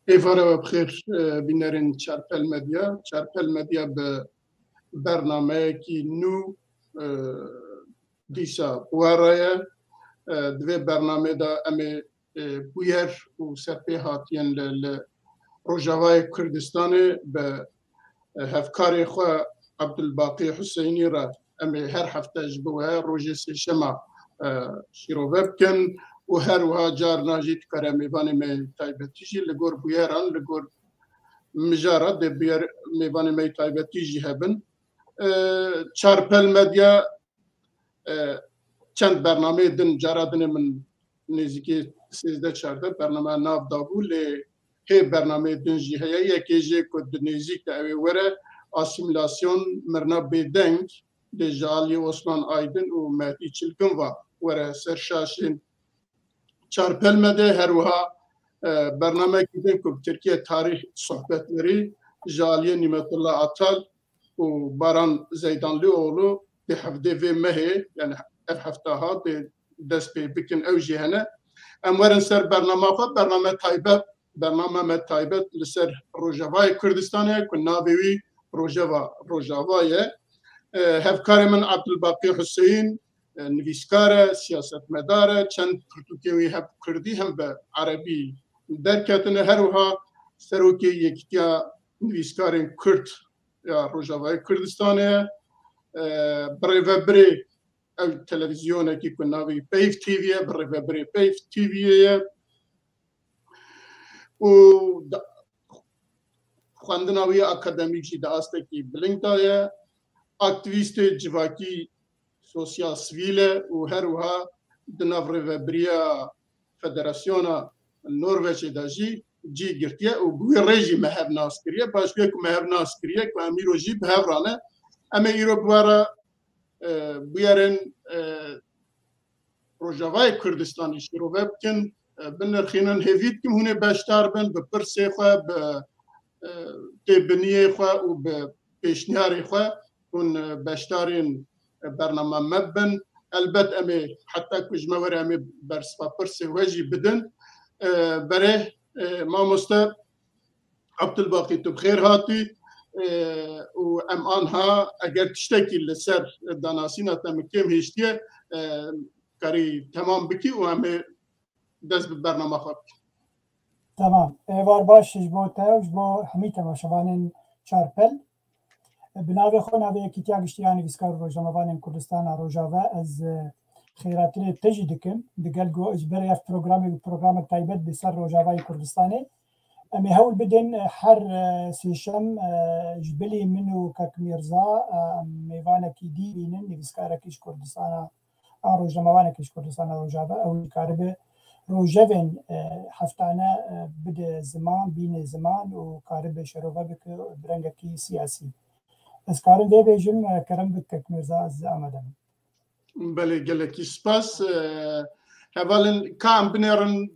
ایواره بخیر بینرین چارپل مدیا. چارپل مدیا به برنامه کی نو دیسا وارای دوی برنامه دا امی بویر و سرپی هاتین لروجاوای کردستان به هفکاری خواه عبدالباقی حسینی را امی هر هفته جبوه روژه سشما شیروه بکن و هر وها جار ناجید کار میوانی می تایبتیجی لگور بویران لگور مجارا ده بیر میوانی می تایبتیجی هبن چارپل مدیا چند برنامه دن جارا دن من نزدیکی 13-14 برنامه ناف دابو لی هی برنامه دن جی هیا یکی جی کد نزدیک اوی وره اسیمیلاسیون مرنا بدنگ ده جالی عثمان آیدن و مهدی چلکن وره سرشاشین چارپل مده هر وها برنامه کدن که ترکیه تاریخ صحبتleri جالی نعمت الله عطال و باران زیدانلی اولو ده هفته و مهی یعنی هفته ها ده دست پی بکن او جهنه امورن سر برنامه تایبت لسر روجاوای کردستانه که ناویوی روجاوای هفکار من عبدالباقی حسین نویسکار سیاستمدار چند پرتوکیوی هف کردی هم به عربی درکتنه هر وها سروکی یکتیا نویسکارین کرد یا روجاوای کردستانه برای وبری او تلویزیونه که کناوی پیف تیویه برای وبری پیف تیویه و خواندناوی اکادمیکی داسته کی بلنگ دایه اکتیویست جواکی سوسیال سویله و هر وها دناور وبریا فدراسیونا نروژ داجی جی گرتیه و بوی رژی مهب ناسکریه باشگاه که مهب ناسکریه که امیرو جی بهب رانه اما ایرو بوارا بیارن روجاوای کردستانی شروع بکن بنرخینن هفید کم هونه باشتار بن به پرسه خواه به تبنیه خواه و به پیشنیاری خواه اون باشتارین برنامه مبن البته امی حتی کجمور امی برسپا پرسه وجی بدن برای ما مست عبدالباقی تو بخیر هاتی و ام آنها اگر تشتکی لسر داناسینا تمکیم هشتیه کاری تمام بکی و همه دست به برنامه خواب تمام ایوار باش جبوتا و جبو همی تماشوانین چارپل بناوی خو ناوی یکی تیاگشتیانی ویسکار روژنوانین کردستان روژاوه از خیراتری تجی دکم دگل گو اجبری اف پروگرام تایبت بسر روژاوای کردستانی امی هول بدن هر سیشم جبلی منو کاک میرزا میوانه کی دی بینن نویسکاره کش کردستان روژنوانه کش کردستان روژاوه او کاربه روژاوین هفتانه بده زمان بین زمان و کاربه شروع بکه برنگه کی سیاسی از کارم ده بیجم کرم بکک میرزا از آمدم بله گلکی سپاس هوالن کام بنرن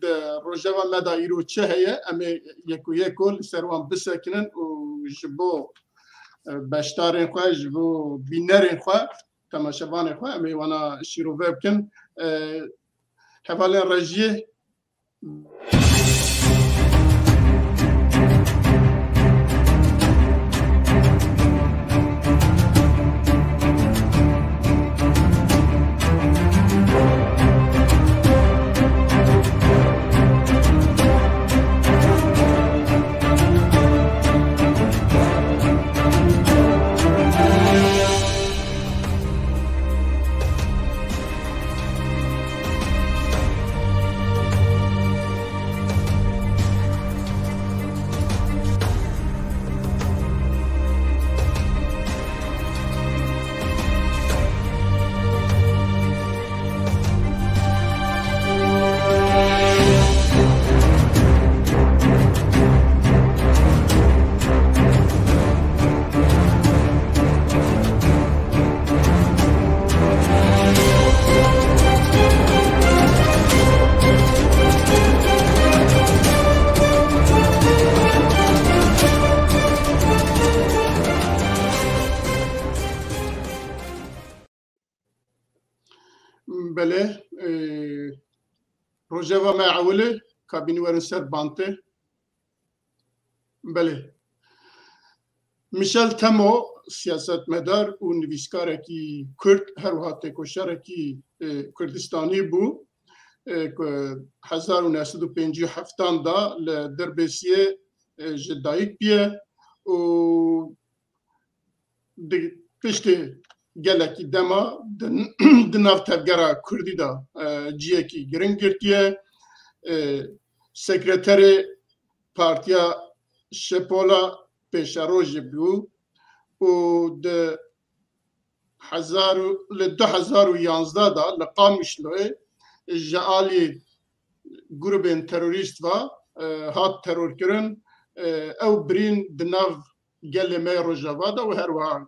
روجاوا مدایرو چه هیه امی یکل سروان بسکنن و جبو باشتارین خواه جبو بینرین خواه تماشاوان خواه امی وانا شروع بکن هوالن رجیه بله روجاوا معوله کابینی ورن سر بانته بله میشل تمو سیاستمدار و نویسکارێکی کورد هەروەها تێکۆشەرێکی کوردستانی بوو که 1957 دا لە دەربێسیە ji dayîk biye û piştî gelekî dema di nav tevgera Kurdî da ciyekî giring girtiye sekreterê Partiya Şepola Pêşerojê bû û di 2011 da li Qamişloyê ji alî grubên terorîst ve hat terorkirin ew birîn di nav gelê me Rojava da û herwiha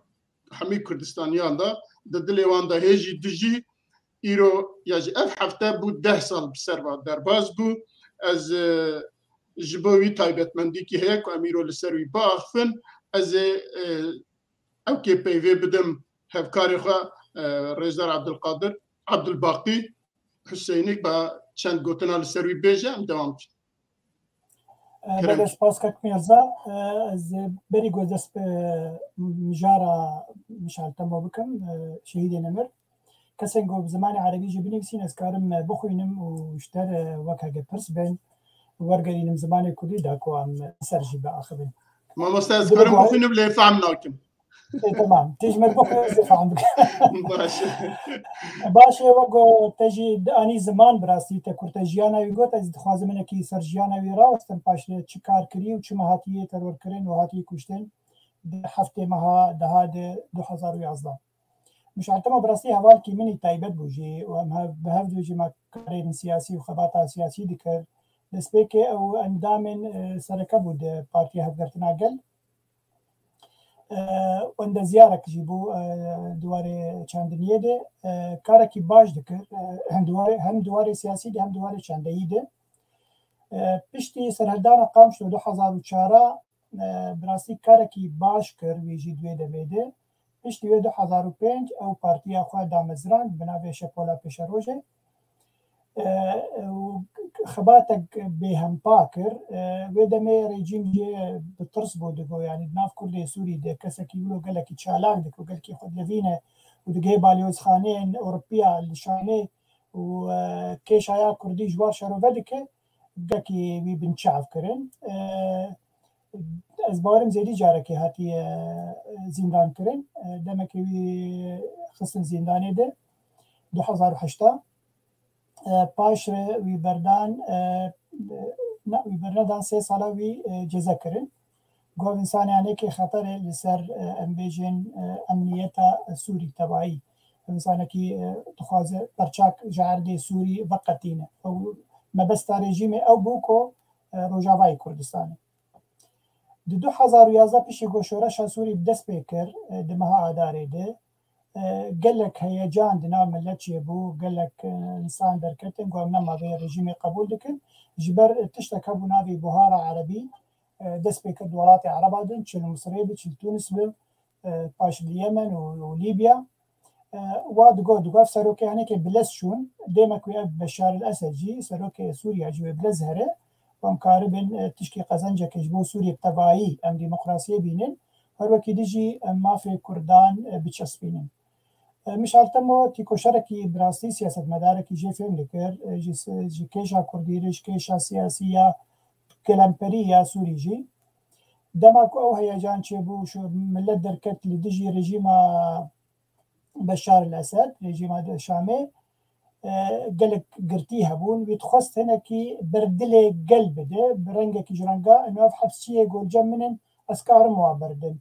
hemî Kurdistaniyan da di dilê wan da hêjî dijî îro ya ji ev hefte bû 10 sal bi ser derbas bû ez ji bo wî taybetmendîkî heye ku em îro li ser wî biaxivin ez ê ew kê peyvê bidim hevkarê xwe Rêzer Abdulbaqî Hüseyinî be çend gotina li ser wî bêje em devam bikin. بله سپاس کاک میرزا از بری گو دست به مجارا مشعل تما بکم شهید نمر کسین گو زمان عربی جی بنویسین از کارم بخوینم و اشتر وکا گپرس بین ورگرینم زمان کردی دا کو هم سرجی با آخرین ما مستاز کارم بخوینم لی فهم ناکم تمام تجمل بخوینم فهم بکم باشه وگو تجی آنی زمان براستی تا کرتجیانا ویگو تا دخوازمونه که سرجیانا وی راستن پاشله چی کار کری و چی مهاتیه ترور کرن و هاتیه کشتن هفته مها دهاد 2011 مش عالتما براستی حوال که منی تایبت بوجی و هم به هفته جی ما کارین سیاسی و خباتا سیاسی دکر نسبه که او اندامن سرکه بود پارتی هفگرتنا گل وند زیارک جیبو دواره چندنیه ده کارکی باش دکر هم دواره سیاسی ده هم دواره چندهی ده پشتی سرهدان قام شد 2004 براستی کارکی باش کر ویجی دوی ده بیده پشتی وی 2005 او پارتیا خواه دامزران بناوی شپولا پیشروژه خباتك بهم باكر ودمي ريجيم جي بترس بودو يعني ناف كل سوري ده كسكي يقولوا قال لك تشالان دك وقال لك خد لفينا ودقي باليوز خانين اوروبيا الشامي وكيش هيا كردي جوار شارو بدك قال كي بي بنشعف كرن از بارم زيدي جاركي هاتي زندان كرن دمك خصن زنداني ده 2008 پاش وی بردان سه ساله وی جزا کرن گو انسانیانه که خطر لسر امبیجن امنیت سوری تبعی انسانه که تخوازه پرچاک جعرده سوری وقتینه او مبستا رژیم او بوکو روجاوای کردستانه دو 2011 پیش گوشورش سوری دست بکر دمها آداره ده قال لك هيجان دنا ملتشي بو قال لك انسان دركتن قام نما به رجيم قبول دكن جبر تشتكى ابو نادي بهاره عربي دس بك دولات عربا دن تشل مصري تشل تونس باش اليمن وليبيا وادقو دقو سروكي يعني كي بلسشون ديما كوي بشار الاسد جي سروكي سوريا جي بلزهره ومقاربن تشكي قزنجه كجبو سوريا بتبعي ام ديمقراطيه بينن هروكي ديجي ما في كردان بتشسبينن مش عالتمو تيكو شركي براسي سياسة مداركي جي فهم لكر جي كيشا كرديرش كيشا سياسية كلامبرية سوري جي دماكو او هيجان چيبو شو ملت دركت لدجي رجيم بشار الأسد رجيم شامي قلق قرتيها بون بيتخص هنا كي بردلي قلب ده برنجة كي جرانقا انو اف حبسية قول جمنن اسكار موابردن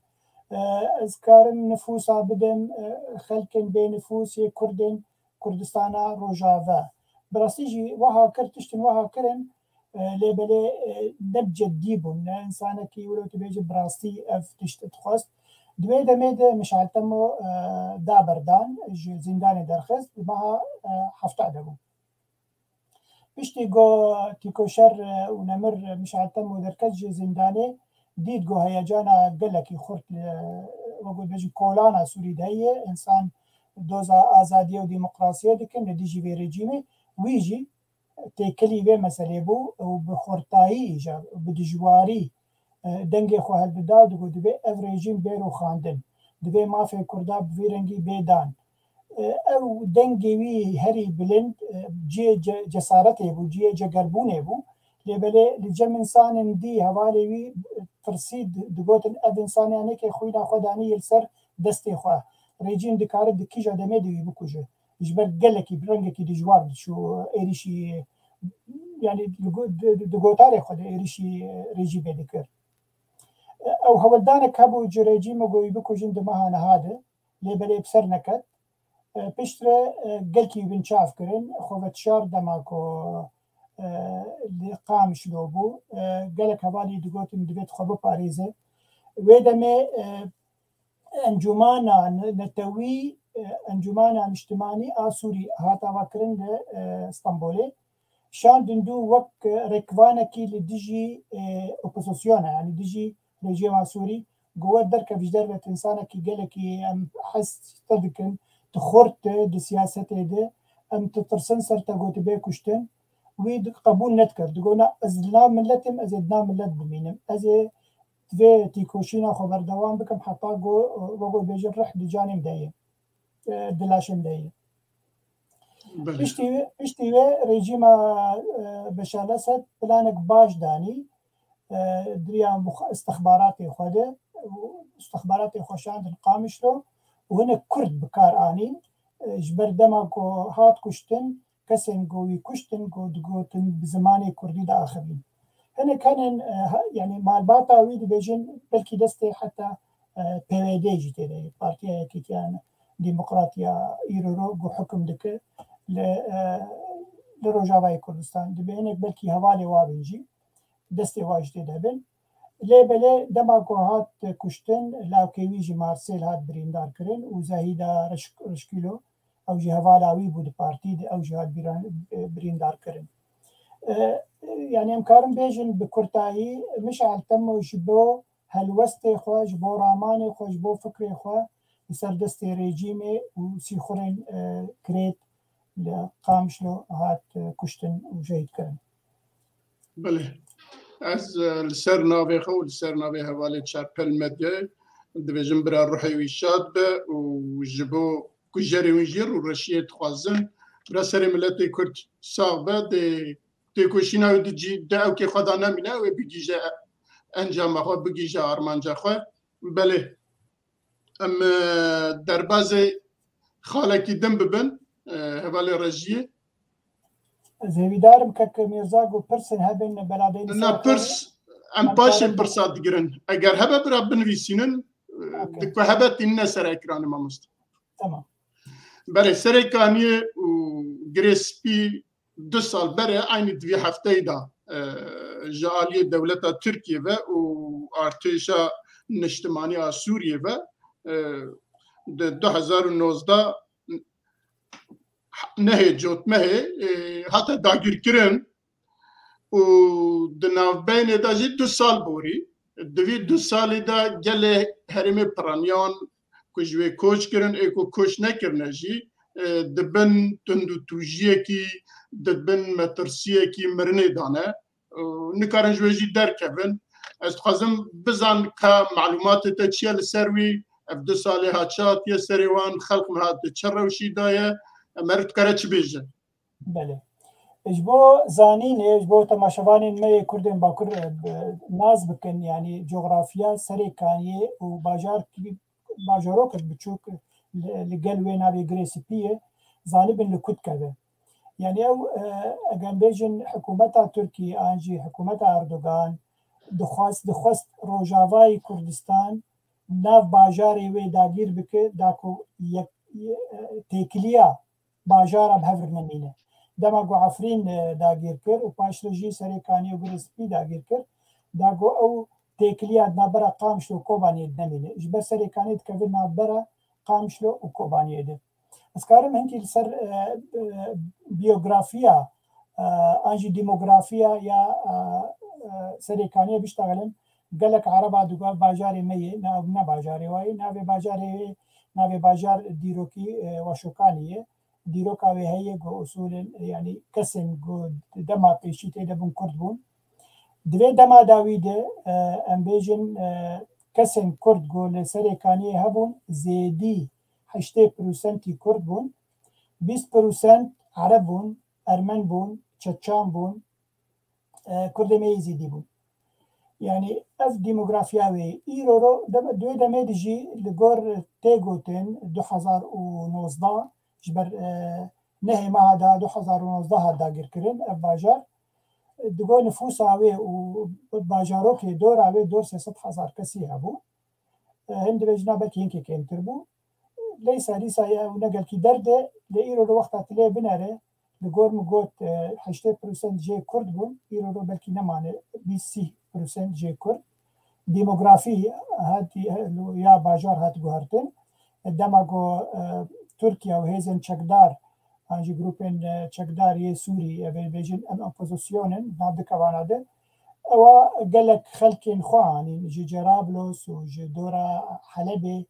ازكارن نفوسا بدم خلكن بين نفوس كردن كردستانا روجافا براسيجي وها كرتشتن وها كرن لبلي نبجد ديبون انسانه كي ولو تبيجي براستي اف تشت تخص دوي دميده مش عالتمو دا بردان زنداني درخص بها حفت عدبو بشتي جو تيكو شر ونمر مش عالتمو دركج زنداني دید گو هیجانا گلکی خورد وگو بجی کولانا سوری دهیه انسان دوزا آزادیه و دیمقراطیه دکن ندیجی وی رژیمه ویجی تکلی وی مسئله بو و بخورتایی ایجا و بدجواری دەنگێ خۆ هەڵبدا و دەگوت دەبێ ئەو ڕێژیم بێر و خاندن دەبێ مافێ کووردا بڤێ ڕەنگی بێدان ئەو دەنگێوی هەری بلند جێ جەسارەتێ بوو جێ جەگەربوونێ بوو لێبەلێ لەجە ئینسانن دی هەوالێوی پرسی دگوتن ئەو ئینسانیانێکی خۆی ناخۆدانی لەسەر دەستێ خوا ڕێجیم دکارە دکیژە دەمێ دەوی بکوژە ژبەر گەلێکی ڕەنگێکی دژوار چوو ئێریشی یعنی دگۆتارێ خۆ ئێریشی ڕێژی بێ دەکرد ئەو هەوڵدانێک هەبوو جێڕێجیمە گۆی بکوژن دمەها نەهادە لێبەلێ بسەر نەکەت پشترە گەلکی بنچافکردن خۆڤەت شار دەماکۆ قامشلۆ بوو گەلک هەوالی دگوتن دەبێت خۆ بپارێزە وێ دەمێ ئەنجومانە نەتەوی ئەنجومانە نیشتیمانی ئاسووری هاتاواکردن لە ئەستەمبۆلێ شاندن دوو وەک ڕێکوانێکی لە دژی ئۆپۆزیسیۆنە ینی دژی رێژیما سووری گووە دەرکەویش دەربێت ئینسانێکی گەلێکی ئەم حەستە دکن تخۆرت دی سیاسەتێ دێ ئەم تترسن سەرتە گوتی بێ کوشتن وی قبول نەتکرد دگۆنا ئەز لا ملەتم ئەزێ دنا ملەت بمینم ئەزێ دوێ تیکۆشینا خۆ بەردەوام بکەم حتا گۆ بێژە ڕەح دجانیم دەیە دلاشم دەیە پشتی وێ ڕێژیما بەشار ئەسەد پلانێک باش دانی دریان استخباراتی خۆدێ استخباراتی خۆشاندن قامشلۆ و هەنە کورد بکار ئانین ji ber dema ku hat kuştin kesên goî kuştin ku digotin bi zimanê Kurdî de axivîn hinek henin yani malbata wî dibêjin belkî destê heta PVD jî tê de partiyayekî yani Demokratiya îro gu hukm dike li Rojavayê Kurdistan dibe hinek belkî hevalê wa bin jî destê wa jî tê de bin lêbelê dema ku hat kuştin lawkêwî jî Marsêl hat birîndar kirin û Zehîda Reşkîlo ew jî hevala wî bû di partî de ew jî hat birîndar kirin yani em karin bêjin bi kurtayî Mişal Temo ji bo helwestê xwe ji bo ramanê xwe ji bo fikrê xwe li ser destê rejîmê û sîxurên kirêt li Qamişlo hat kuştin û şehîd kirin. Belê ez li ser navê xwe û li ser navê hevalê Çarpel Medyayê dibêjim bira ruhê wî şad be û ji bo ku jerê wî jî rûreşiyê dixwazin bira serê milletê Kurd sax be dê têkoşîna wî di ewkê xwe da nemîne wê bigîje encama xwe bigîje armanca xwe belê em derbasê xalekî din bibin hevalê rejiyê Ez hêvîdarim keke Mîrza got pirsên hebin beladeyî na pirs em paşê pirsa digirin eger hebe bira binivîsînin dikwe hebe tînine ser ekranê mamoste tamam belê serêkaniyê û girê spî 2 sal berê aynî divî hefteyê da ji aliyê dewleta Tirkiye ve û artêşa niştimaniya Sûriye ve di 2019 nehê cotmehê hate dagirkirin û di navbeynê de jî 2 sal borî divî 2 salê de gelê herêmê piraniyan ku ji wê koç kirin ê ku koç nekirine jî dibin tund û tûjiyekî dibin metirsiyekî mirinê dane nikarin ji wê jî derkevin ez dixwazim bizan ka malûmatê te çi ye li ser wî ev 2 salê hat hatiye serê wan xelq min hat çi rewşî daye em her dikare çi bêje Belê ji bo zanînê ji bo temaşevanên me yê Kurdên Bakur naz bikin yani coğrafiya serêkaniyê û bajarokek biçûk li gel wê navê Girêspiyê zanîbin li kut keve yani ew eger bêjin hikûmeta Tirkiyê an jî hikûmeta Erdogan dixwast Rojavayê Kurdistan nav bajarê wê dagîr bike da ku têkiliya bajara bi hev nemîne dema got Efrîn dagîr kir û paşre jî serêkaniyê Girêspî dagîr kir da got ew têkiliya navbera Qamişlo û Kobaniyê nemîne ji ber serêkaniyê dikevin navbera Qamişlo û Kobaniyê de ez karim hinkî li ser biyografiya an jî demografiya ya serêkaniyê biştegelim gelek Ereba digot bajarê me yê ne bajarê wa yê navê bajar dîrokî Weşokanî ye dîroka wê heye got usulên yani kesên got dema pêşî tê de bûn Kurd bûn دوی دما داوی ده ام بیجن کسین کرد گو لسرکانی هبون زیدی 80% کرد بون 20% عرب بون ارمن بون چچان بون کرد میزیدی بون يعني اف ديموغرافياوي ايرو دو دمه دجي لغور تيغوتن 2019 جبر نهي ما هذا 2019 هذا غيركرن اف باجار دغو نفوساوي و باجاروك دور اوي دور 300000 كسي ابو هند بجنا بكين كي كم تربو ليس يا ونقل كي درده لايرو وقت تلي بنره لغور مغوت 80% جي كرد بون ايرو بلكي نمانه بي سي پرسنت جه کرد دیموگرافی هاتی یا باجار هات گوهرتن دما گو ترکیه و هیزن چکدار آنجی گروپن چکدار یه سوری بیجن ام اپوزیسیونن نابد کواناده و گلک خلکین خوانی جی جرابلس و جی دورا حلبه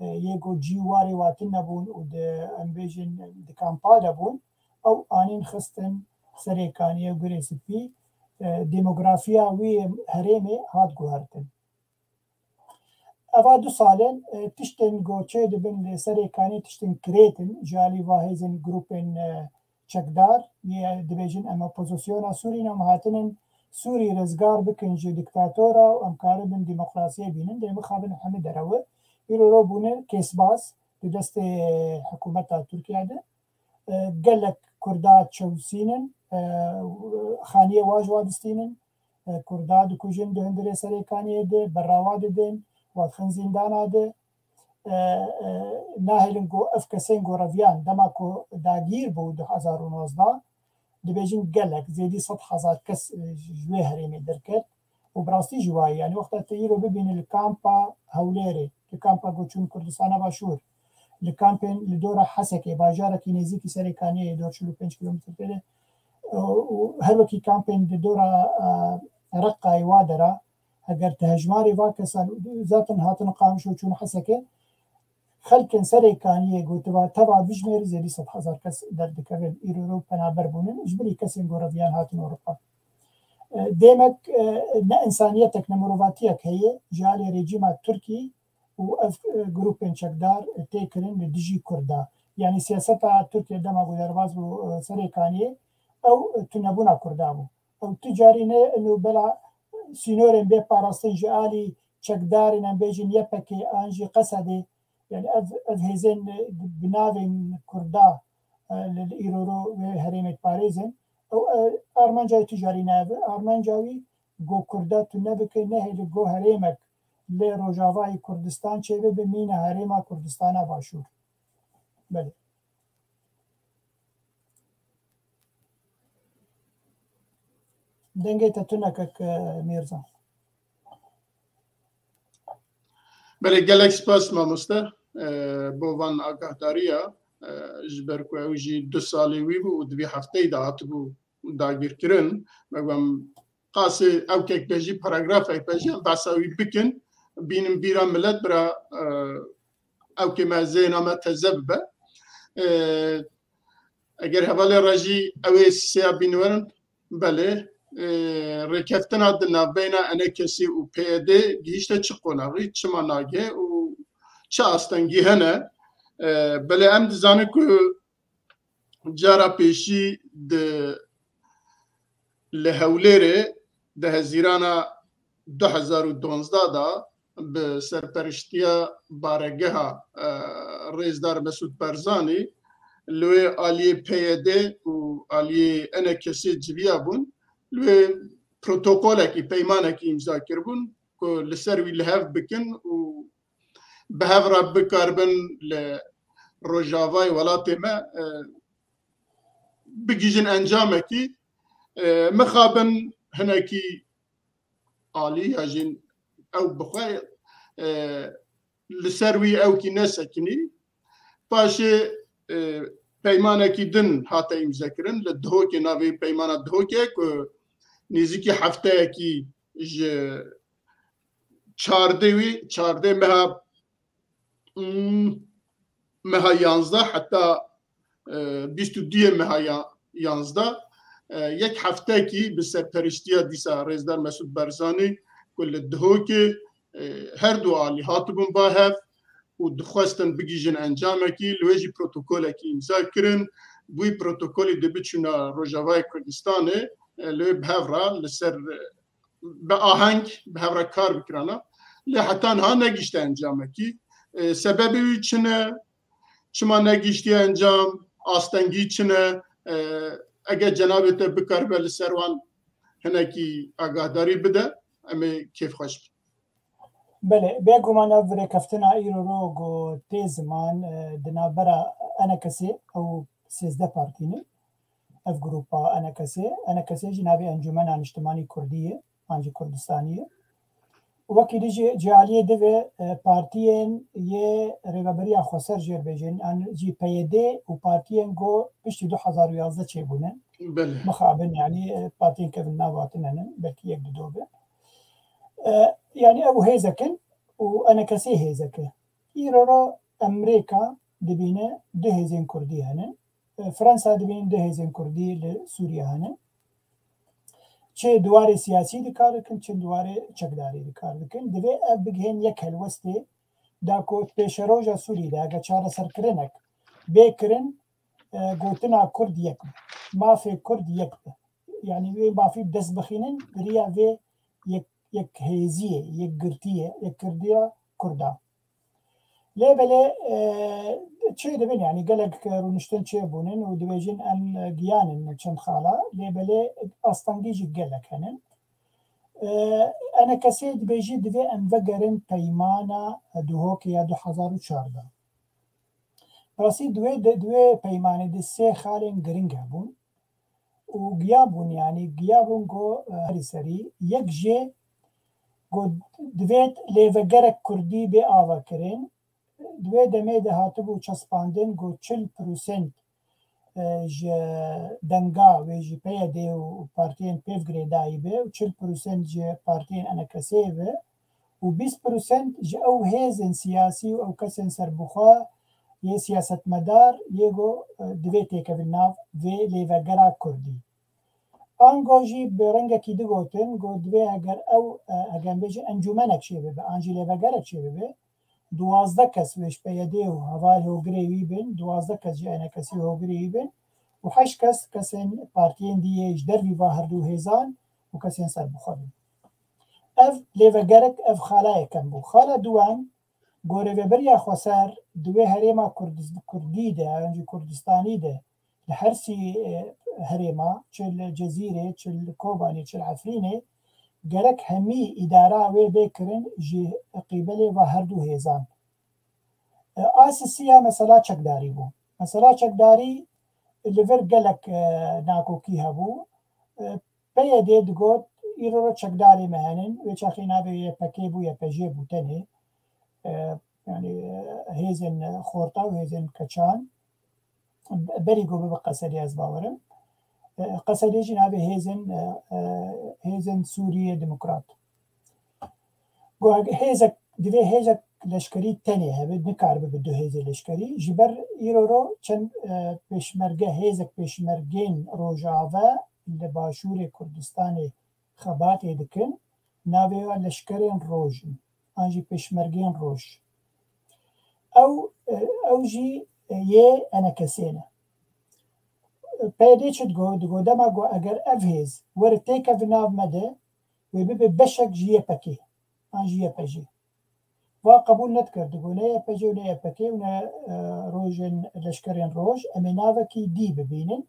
یه گو جیواری واتن نبون و ده ام بیجن ده کامپادا بون او آنین خستن سریکانی و گریسپی دیموگرافیا وی هرمی هات گوهرتن. اوا 2 سالن تشتن گوچه دبن سریکانی تشتن کریتن جالی واهیزن گروپن چکدار یه دبیجن اما پوزیسیونا سوری نمهاتنن سوری رزگار بکن جی دیکتاتورا و امکار بن دیموکراسی بینن در مخابن همه دروه ایرو رو بونه کیس باز دست حکومت ترکیه ده گلک کردات چوسینن خانیه واج وادستینن کرداد کوجن ده هندره سریکانیه ده براواد دن وادخن زندانا ده ناهلن گو افکسین گو رویان دما کو داگیر بود 2019 دبیجن گلک زیدی 100,000 کس جوی هریمی درکت و براستی جوایی یعنی وقتا تیرو ببین الکامپا هولیره الکامپا گوچون کردستان باشور لکامپن لدورا حسکه باجارة کی نزیکی سریکانیه دور 45 کیلومتر پیده هر وکی کامپین دورا رقای وادرا اگر تهجماری واکسان ذاتن هاتن قامشو چون حسکه خلکن سریکانیه گوتوا تبع بجمیر زیدی 100,000 کس در دکرن ایرو پنابر بونن اجبری کسین گورویان هاتن اوروپا دیمک نه انسانیتک نمرواتیک هیه جالی رژیما ترکی و اف گروپن چکدار تیکرین لدیجی کردا یعنی سیاستا ترکیه دما گودرباز و سریکانیه او تنبونا كردابو او تجارينا انه بلا سينورين بي باراستين جالي چكدارين بيجن يبكي انجي قصدي يعني اذ هيزن بناوين كردا للايرورو هريمت باريزن او ارمان جاي تجارينا ارمان جاوي جو كردا تنبكي نهي جو هريمك لروجافاي كردستان چه بمينا هريما كردستانا باشور بله دنگه تتونکک میرزا بله گلک سپاس ماموسته بو وان آگاهداریا جبر کو اوجی 2 سالی وی بو و 2 هفته دا هاتبو داگیر کرن مگم قاسی او کک بجی پاراگراف ای بجی باساوی بکن بینم بیرا ملت برا او که ما زینا تزبه اگر حوالی راجی اوی سیا بینورن بله رکفتنا دنا بین انا کسی و پیاده گیشته چه قناقی چه مناگه و چه استنگی هنه بله ام دزانه که جارا پیشی ده لهولره ده هزیرانا 2012 دا به سرپرشتیا بارگه رئیسدار مسعود برزانی لوی آلی پیاده و آلی انا کسی جویا بون لوی پروتوکوله کی پیمانه کی امضا کربون که لسر وی لحف بکن و به هف را بکاربن لروجاوای ولاتی ما بگیجن انجامه کی مخابن هنه کی آلی هجین او بخواه لسر وی او کی نسکنی پاشه پیمانه کی دن هاته امضا کرن لدهوکی ناوی پیمانه دهوکی که نزدیکی هفته کی چارده مها 11 حتی 22 مها 11 یک هفته کی به سرپرستی دیسا رزدار مسعود بارزانی کل دهو که هر دو عالیات بون با هف و دخواستن بگیجن انجامه کی لویجی پروتوکول کی امضا کرن بوی پروتوکولی دبیچونا روجاوای کردستانه لوی بهورا لسر به آهنگ بهورا کار بکرانا لی حتی ها نگیشته انجامه کی سببی چنه چما نگیشتی انجام آستنگی چنه اگر جنابت بکار به لسروان هنکی آگاهداری بده اما کیف خوش بید بله بگو من افره کفتنا ایرو رو گو تیزمان دنابرا انا کسی او 13 پارتینه اف گروپا انا کسی جنابی انجمن اجتماعی کردیه انجی کردستانیه وکی دیجی جالیه دوه پارتیین یه رگبری خسر جر بیجن ان جی پیده و پارتیین گو پشتی 2011 چه بونه مخابن یعنی پارتیین که نواتنن بلکه یک دو به يعني أبو هيزكن وأنا كسي هيزكه إيرورا أمريكا دبينه ده هيزين كردي هنا فرنسا دبين ده هيزين كردي لسوريا هنا چه دواره سیاسی دکار کن چه دواره چکداری دکار کن دوی اب بگهن یک هلوسته دا کو پیش روژا سوری دا اگه چاره سرکرنک بکرن گوتنا کرد یک مافی کرد یک یعنی وی مافی دست بخینن بریا وی یک هیزیه یک گرتیه یک کردیه کردا لیبله چه دبین يعني قالك رونشتن چه بونن و دبیجن ان گیانن چند خاله لیبله استانگیجی قالك هنن انا کسی دبیجی دوی ان وگرن پیمانا دوهوک یا 2014 راسی دوی پیمانه دی سه خالن گرنگ هبون و گیابون يعني گیابون گو سری یک جه گو دویت لیوگرک کردی بی آوا کرن دوی دمه ده هاتبو چسپاندن گو 40% دنگا و جی پیده و پارتین پیف گریدایی به و 40% جی پارتین انکسی به و 20% جی او هیزن سیاسی و او کسن سربخوا یه سیاست مدار یه گو دوی تیکه بناف و لیوگرک کردی آنگاجی به رنگ کی دگوتن گو دوی اگر او اگر بیجی انجمنک چه به آنجی لیوگرک چه به 12 کس وش پیاده و حوال هوگری بین 12 کس جای کسی هوگری بین و 8 کس کسین پارتیین دیه در ویوا هر دو هزان و کسین سر بخورن اف لیوگرک اف خالای کم بو خالا دوان گوره و بریا خسر دوی هریما کردی ده انجی کردستانی ده لهر سی هریما چل جزیره چل کوبانی چل عفرینه گرک همی اداره و بکرن جی قیبله و هر دو هزان آسیسیه مثلا چکداری بو مثلا چکداری لیور گلک ناکوکی هبو پیده دگوت ایرو رو چکداری مهنن و چخینا به یه پکی بو یه پجی بو تنه یعنی هیزن خورتا و هیزن کچان بری گو به قصری از باورم قصری جنابه هیزن سوریه دموکرات گو هیزک دوی هیزک لشکری تنه هبه نکار به دو هیز لشکری جبر ایرو رو چند پیشمرگه هیزک پیشمرگین روجاوه لباشور کردستان خبات دکن ناوی لشکرین روژن آنجی پیشمرگین روژ او جی یه انا کسینه پیده چد گو دما گو اگر افهیز ور تیک اف ناو مده و ببه بشک جیه پکی آنجیه پجی و قبول نتکرد گو نه پجی و نه پکی و نه روژن لشکرین روژ امی ناو کی دی ببینن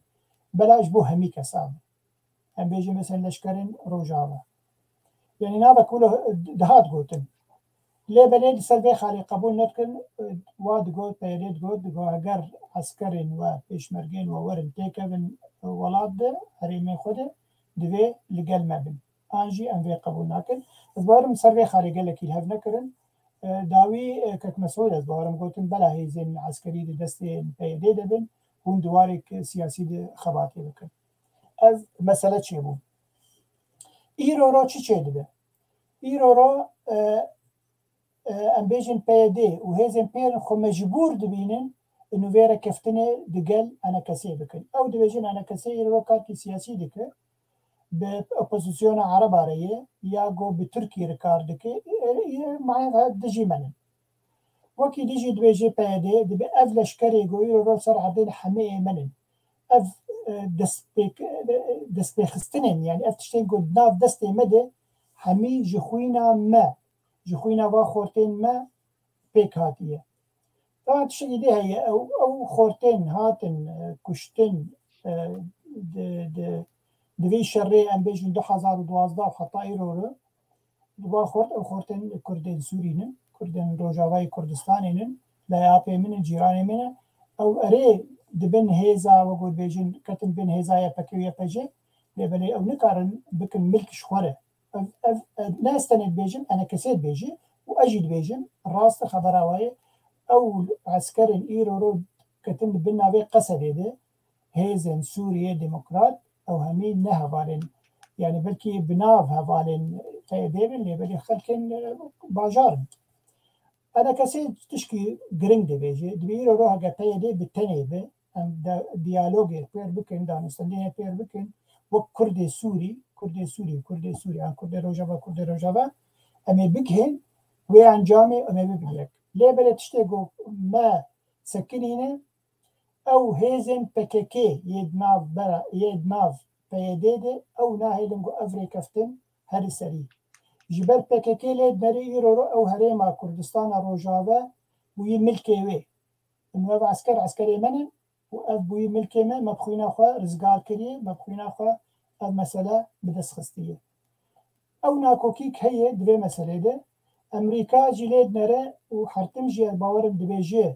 بلاش بو همی کساب هم بیجی مثلا لشکرین روژاوه یعنی ناو کلو دهات گوتن لی بلید سلوی خالی قبول نتکن واد گوت پیدید گو اگر عسکرین و پیشمرگین و ورن تیکن ولاد ده هریمی خوده دوی لگل مبن آنجی انوی قبول نکن از بارم سلوی خالی گلکی هف نکرن داوی کت مسئول از بارم گوتن بلا هیزین عسکری ده دستی پیدید بن هون دواری سیاسی ده خباتی بکن از مسئله چی بود ایرو رو چی ده ایرو رو ام بیجن پیده و هیزن پیر خو مجبور دبینن انه فيرا كفتنه دقل انا كسي بكن او دبيجن انا كسي رو كارتي سياسي دك باوبوزيسيون عرب عريه يا جو بتركي ريكارد كي معناتها دجي من وكي ديجي دبيجي بادي دبي افلش كري جو رو صار عدين حميه من اف دستبيخستنين يعني اف تشتين قد ناف دستي مدى حمي جخوينا واخورتين ما بيك هاتيه طبعا تشتي دي هي او خورتين هاتن كشتن دوی شرعی ام بیشتر 2012 و حتی ایران دو خورد او خورتن کردن سورینن کردن روجاوای کردستانینن لایپ من جیران من او اره دبن هزا و گود بیشتر کتن بن هزا یا پکیو پجه لبنی او نکارن بکن ملک شخوره ناستند بیشتر انا کسید بیشتر و اجید بیشتر راست خبرهای او عسكر ایران کتن بن نوی قصده ده هزن سوریه دموکرات او همین نه هوالن يعني بلكي بناف هوالن تيديبن اللي بلي خلكن باجار انا كسي تشكي جرينج دي بيجي دبيرو روها قتيدي بالتنيبه ام ديالوجي بير بكن دانستانيه بير بكن وكردي سوري عن كردي روجافا امي بكهن ويان جامي امي ببليك ليه بلا تشتيقو ما سكنينه او هيزن بككي يدناف بيديده او ناهيدنغو افري كفتن هري سري جبال بككي ليد نري ايرو او هريما كردستان روجافا وي ملكيوي انو عسكري منن واف بوي ملكي من مبخوينا خوا رزقار كري مبخوينا خوا المسألة بدس خستية او ناكوكيك هي دبي مسألة ده امريكا جيليد نري وحرتم جي باورم دبي جي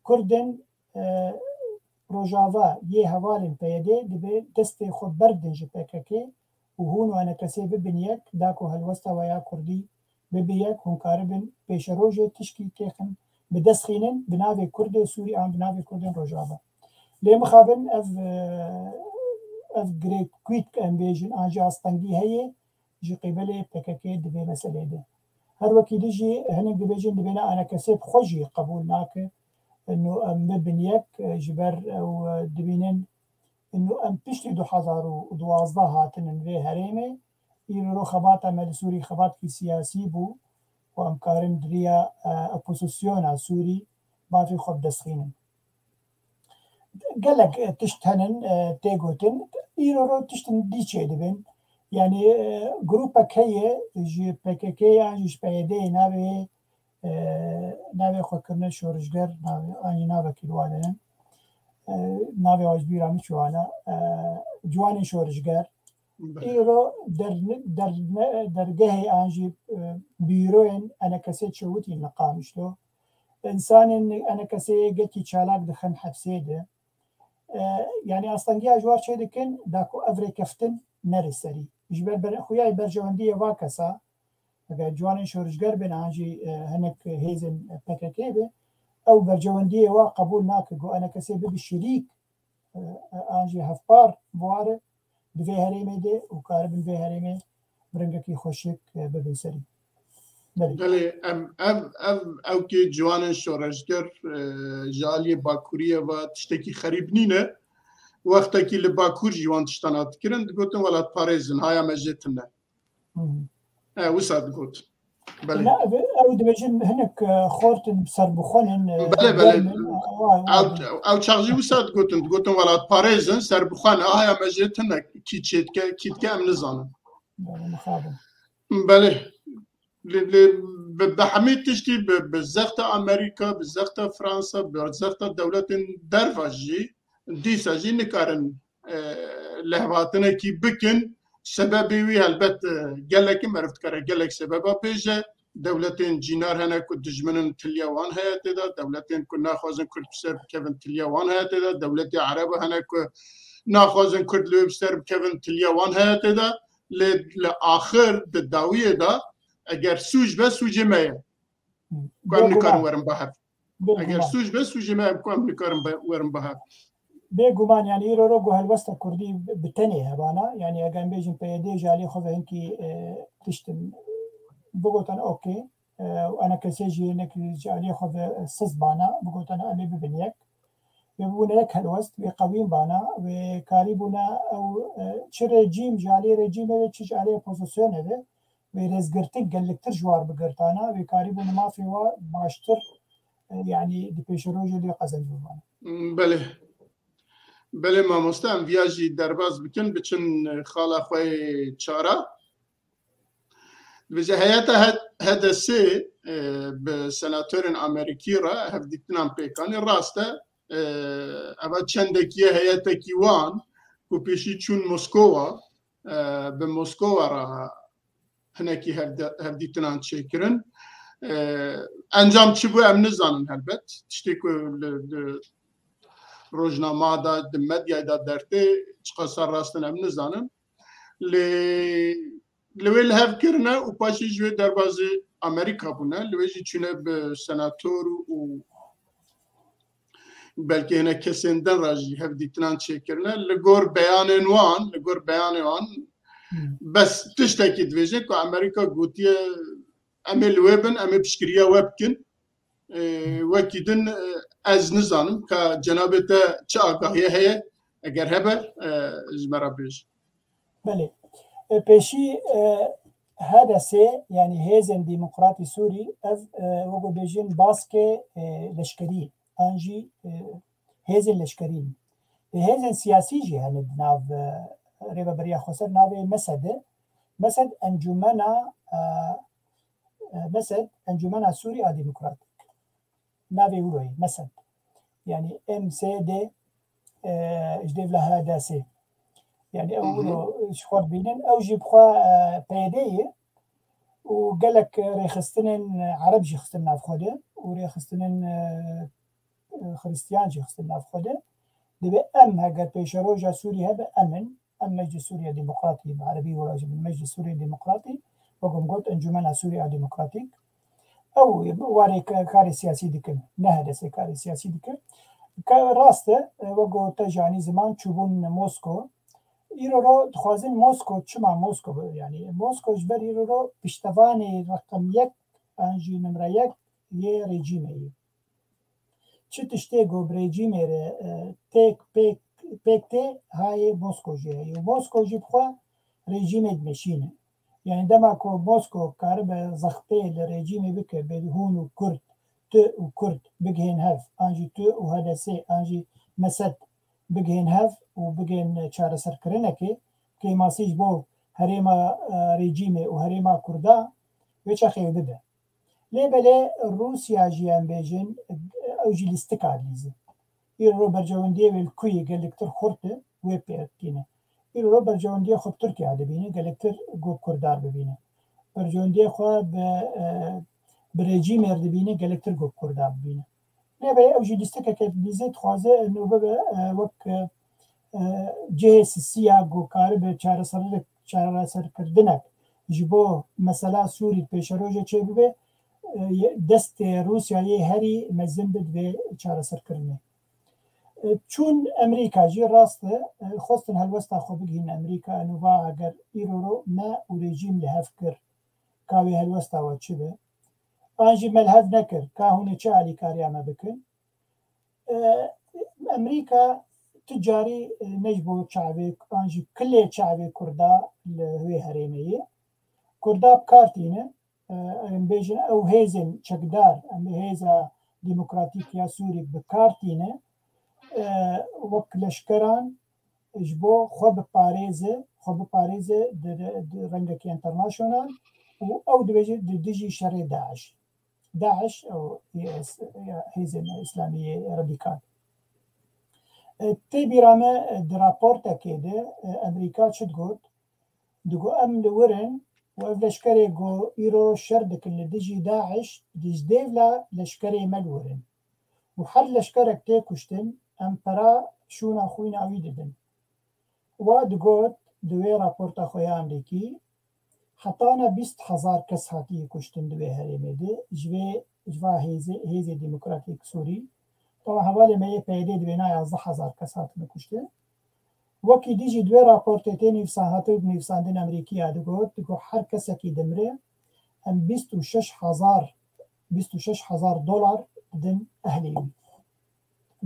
كردن روجافا یه هوالن پیده دبی دست خود بردن جی پککی و هونو انا کسی ببینیک داکو هلوستا و یا کردی ببینیک هون کاربن پیش روژه تشکی تیخن بدست خینن بناوی کرد سوری آن بناوی کردن روجافا لی مخابن اف گریک کویت کن بیجن آنجا استنگی هیه جی قبل پککی دبی مسئله ده هر وکی دیجی هنگ دبیجن دبینا انا کسی بخوشی قبول ناکه انه ام ببنيك جبر او دبينن انه ام بيشتي 2012 هاتن في هريمه يرو خبات عمل سوري خبات في سياسي بو وام كارن دريا اوبوزيسيون سوري ما في خب دسخين قالك تشتهنن تيغوتن يرو تشتن ديتشي دبن يعني جروبك هي جي بككي يعني شبيدي نابي ناوی خود کرنه شورشگر آنی ناوی کلوانه ناوی آجبیر همی چوانه جوان شورشگر ایرو درگه آنجی بیروین انا کسی چوتی نقامشلو انسان انا کسی گتی چالاک دخن حبسه ده يعني اصلا جي اجوار چه دکن داکو افری کفتن نرسری جبر خویای برجواندی واکسا اگر جوان شورشگر بن آنجی هنک هیزن پککی به او برجواندی وا قبول ناکگو انا کسی به شریک آنجی هفپار بواره دوی هریمه ده و کاربن دوی هریمه برنگکی خوشک ببین سری بله او که جوان شورشگر جالی باکوریه و تشتکی خریب نینه وقتی که لباکور جوان تشتانات کرند گوتن ولات پاريزن هایا مجتنه وساد قلت بله لا او دبجن هناك خورتن سربخونن بله او تشارجي وساد قلت ولا باريزن سربخون هاي مجتنا كيتك ام نزان بله بحميد تشتي بزغت امريكا بزغت فرنسا بزغت دولة درفاجي ديساجي نكارن لهباتنا كي بكن سببي وي البت قال لك ما عرفت كره قال لك سببها بيجا دولتين جينار هنا كنت جمن تليوان هي تدا دولتين كنا خوازن كرد بسر كيفن تليوان هي تدا دولتي عرب هنا ناخوازن كرد لو بسر كيفن تليوان هي تدا لاخر الداويه دا اگر سوج بس سوج ما كم نكر ورم بحر اگر سوج بس سوج ما كم نكر ورم بحر بيجومان يعني إيرو روجو هالوسط كردي بالتانية هبانا يعني أجان بيجن بيدي جالي خوفه هنكي تشتم بقولتن أوكي وأنا كسيجي إنك جالي ياخذ صز بانا بقول أنا أمي ببنيك يبون هيك هالوست بقويم بانا وكاريبونا أو شو ريجيم جالي ريجيم هذا شو جالي بوزيشن هذا ورزقرتك قال لك ترجوار بقرتانا وكاريبونا ما في وا باشتر يعني دي بيشروج اللي قزل جوان. بله ما مستم ویاجی درباز بکن بچن خاله خوی چارا وجه هیئت هدسه به سناتورن آمریکی را هفدیتنام پیکانی راسته اول چندکیه هیئت کیوان کو پیشی چون مسکوا به مسکوا را هنکی هفدیتنام چکرن انجام چی بو ام نزانن هلبت تشتی که روزنامه دا مدیا دا درته چقدر راستن ام نزانن لویل هف کرنه و پاشی جوی دربازه امریکا بونه لویجی چونه به سناتور و بلکه هنه کسیندن راجی هف دیتنان چه کرنه لگور بیان وان بس تشتاکی دویجه که امریکا گوتیه امی لویبن امی بشکریه وبکن وكيدن از نزانم كجنابته چه آگاهی هي اگر هبه زمرا بيش. بله بيشي هذا سي يعني هيزن ديمقراطي سوري اف وقو بيجين باسكي لشكري انجي هيزن لشكري هيزن سياسي جي هند ناف ريبا بريا خسر ناف مسد انجمنا سوري ديمقراطي ناوي وروي مثلا يعني ام سي دي جديف لها داسي يعني اولو شخور بينن او جيب خوا بيديه وقال لك ريخستنن عرب جي خستن في خوده وريخستنن خريستيان جي خستن في خوده دبي ام هاجر بيشروجا سوريا هذا ام مجلس سوريا ديمقراطي عربي ولا من مجلس سوريا ديمقراطي وقم قلت انجمنا سوريا ديمقراطيك او واري كاري سياسي دكن نهدس كاري سياسي دكن كراسته وقو تجاني زمان چوبون موسكو ایرو دخوازن موسكو چما موسكو يعني موسكو جبر ایرو پشتواني رقم یک انجي نمره یک يه ريجيمي چه تشتي گو بريجيمي تيك بيكتي هاي موسكو جي موسكو جي بخوا ريجيمي دمشينه يعني دما كو موسكو كارب زخطي لريجيمي بك بدهون وكرد وكرد بجهن هاف انجي وهذا سي انجي مسد بجهن هاف وبجهن شار سركرنكي كي ماسيج بو هريما ريجيمي وهريما كردا ويش اخي بده ليه بلا روسيا جيان بيجن اوجي الاستقاليزي يرو برجوندي بالكوي قال لك ترخورته ويبيرتينه ایرو برجوندی خوب ترکیه عادی بینه گلکتر گوب کردار ببینه برجوندی خوب بريجي مرد بینه گلکتر گوب کردار ببینه نه به اوجی دسته که دیزه خوازه نوبه وک جه سیاه گو کار به چهار سر کردنک جبو مثلا سوری پیش روزه چه ببه دست روسیایی هری مزن بد به چهار سر کردنه چون امریکا جی راسته خواستن هلوستا خو بگین امریکا نووا اگر ایرو ما و رژیم لحف کر کاوی هلوستا و چه به آنجی ملحف نکر که هونه چه علی کاری اما بکن امریکا تجاری نجبو چاوی آنجی کلی چاوی کردا لهوی هریمیه کردا بکارتینه ام بیجن او هیزن چکدار ام هیزا ديمقراطيك يا سوري بكارتينه وك لشکران جبو خوب پاریزه در رنگکی انترناشونال و او دیجی شر داعش او حزب اسلامی رادیکال تی بیرامه در راپورتا کده امریکا چد گود دگو ام لورن و اف لشکری گو ایرو شر دکن لدیجی داعش دیج دیولا لشکری ملورن و هر لشکرک تی کشتن ام پرا شونا خوین آوی ددن و دگوت دوی راپورتا خوی امریکی حتانا 20,000 کس هاتی کشتن دوی هریمه ده جوا هیزی ديمقراطيك سوري طبعا حوالی ما پیده دوینا 11,000 کس هاتن کشتن وکی دیجی دوی راپورتتی نفساندن امریکی دگوت دگو هر کسکی دمره ام 26,000 $26,000 بدن أهلي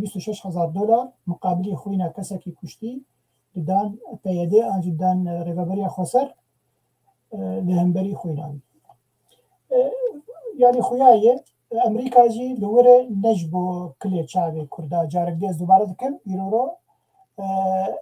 $26,000 مقابل خوينا كسكي كشتي بدان بيدي جدان ريفابريا خسر لهمبري خوينا يعني خوياي أمريكا جي لورا نجبو كل شعبي كردا جارك ديز دوباره دكم يرورو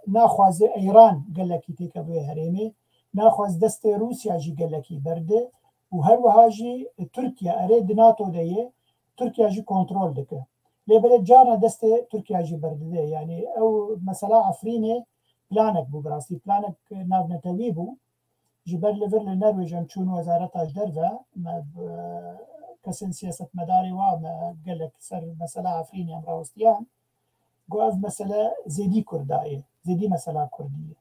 ناخواز إيران قال لك تيك أبو هريمي ناخواز دست روسيا جي قال لك برده وهر وهاجي تركيا أريد ناتو ديه تركيا جي كنترول دكه لبلد جارنا دست تركيا جي برده يعني أو مثلا عفريني بلانك بو براسي بلانك ناف نتويبو جبر لفر للنرويج امشون وزارة أجدر ما كسن سياسة مداري وما قال لك سر مثلا عفريني أمراوستيان قواز مثلا زيدي كردائي زيدي مثلا كردية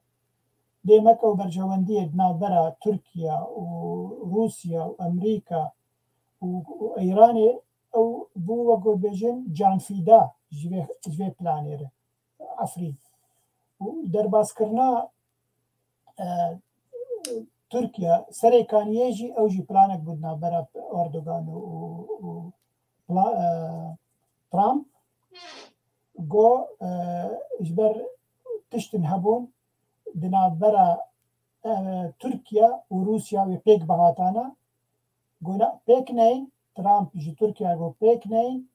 دي مكة وبرجواندية بنابرا تركيا وروسيا وأمريكا وإيران أو بو وقو بيجن جان فيدا جوي بلانير عفرين ودرباس كرنا تركيا سري كان يجي أو جي بلانك بدنا برا أردوغان و ترامب جو إجبر تشتن هبون دنا برا تركيا وروسيا وبيك بهاتانا قولا بيك نين ترامب جي تركيا جو بيك نين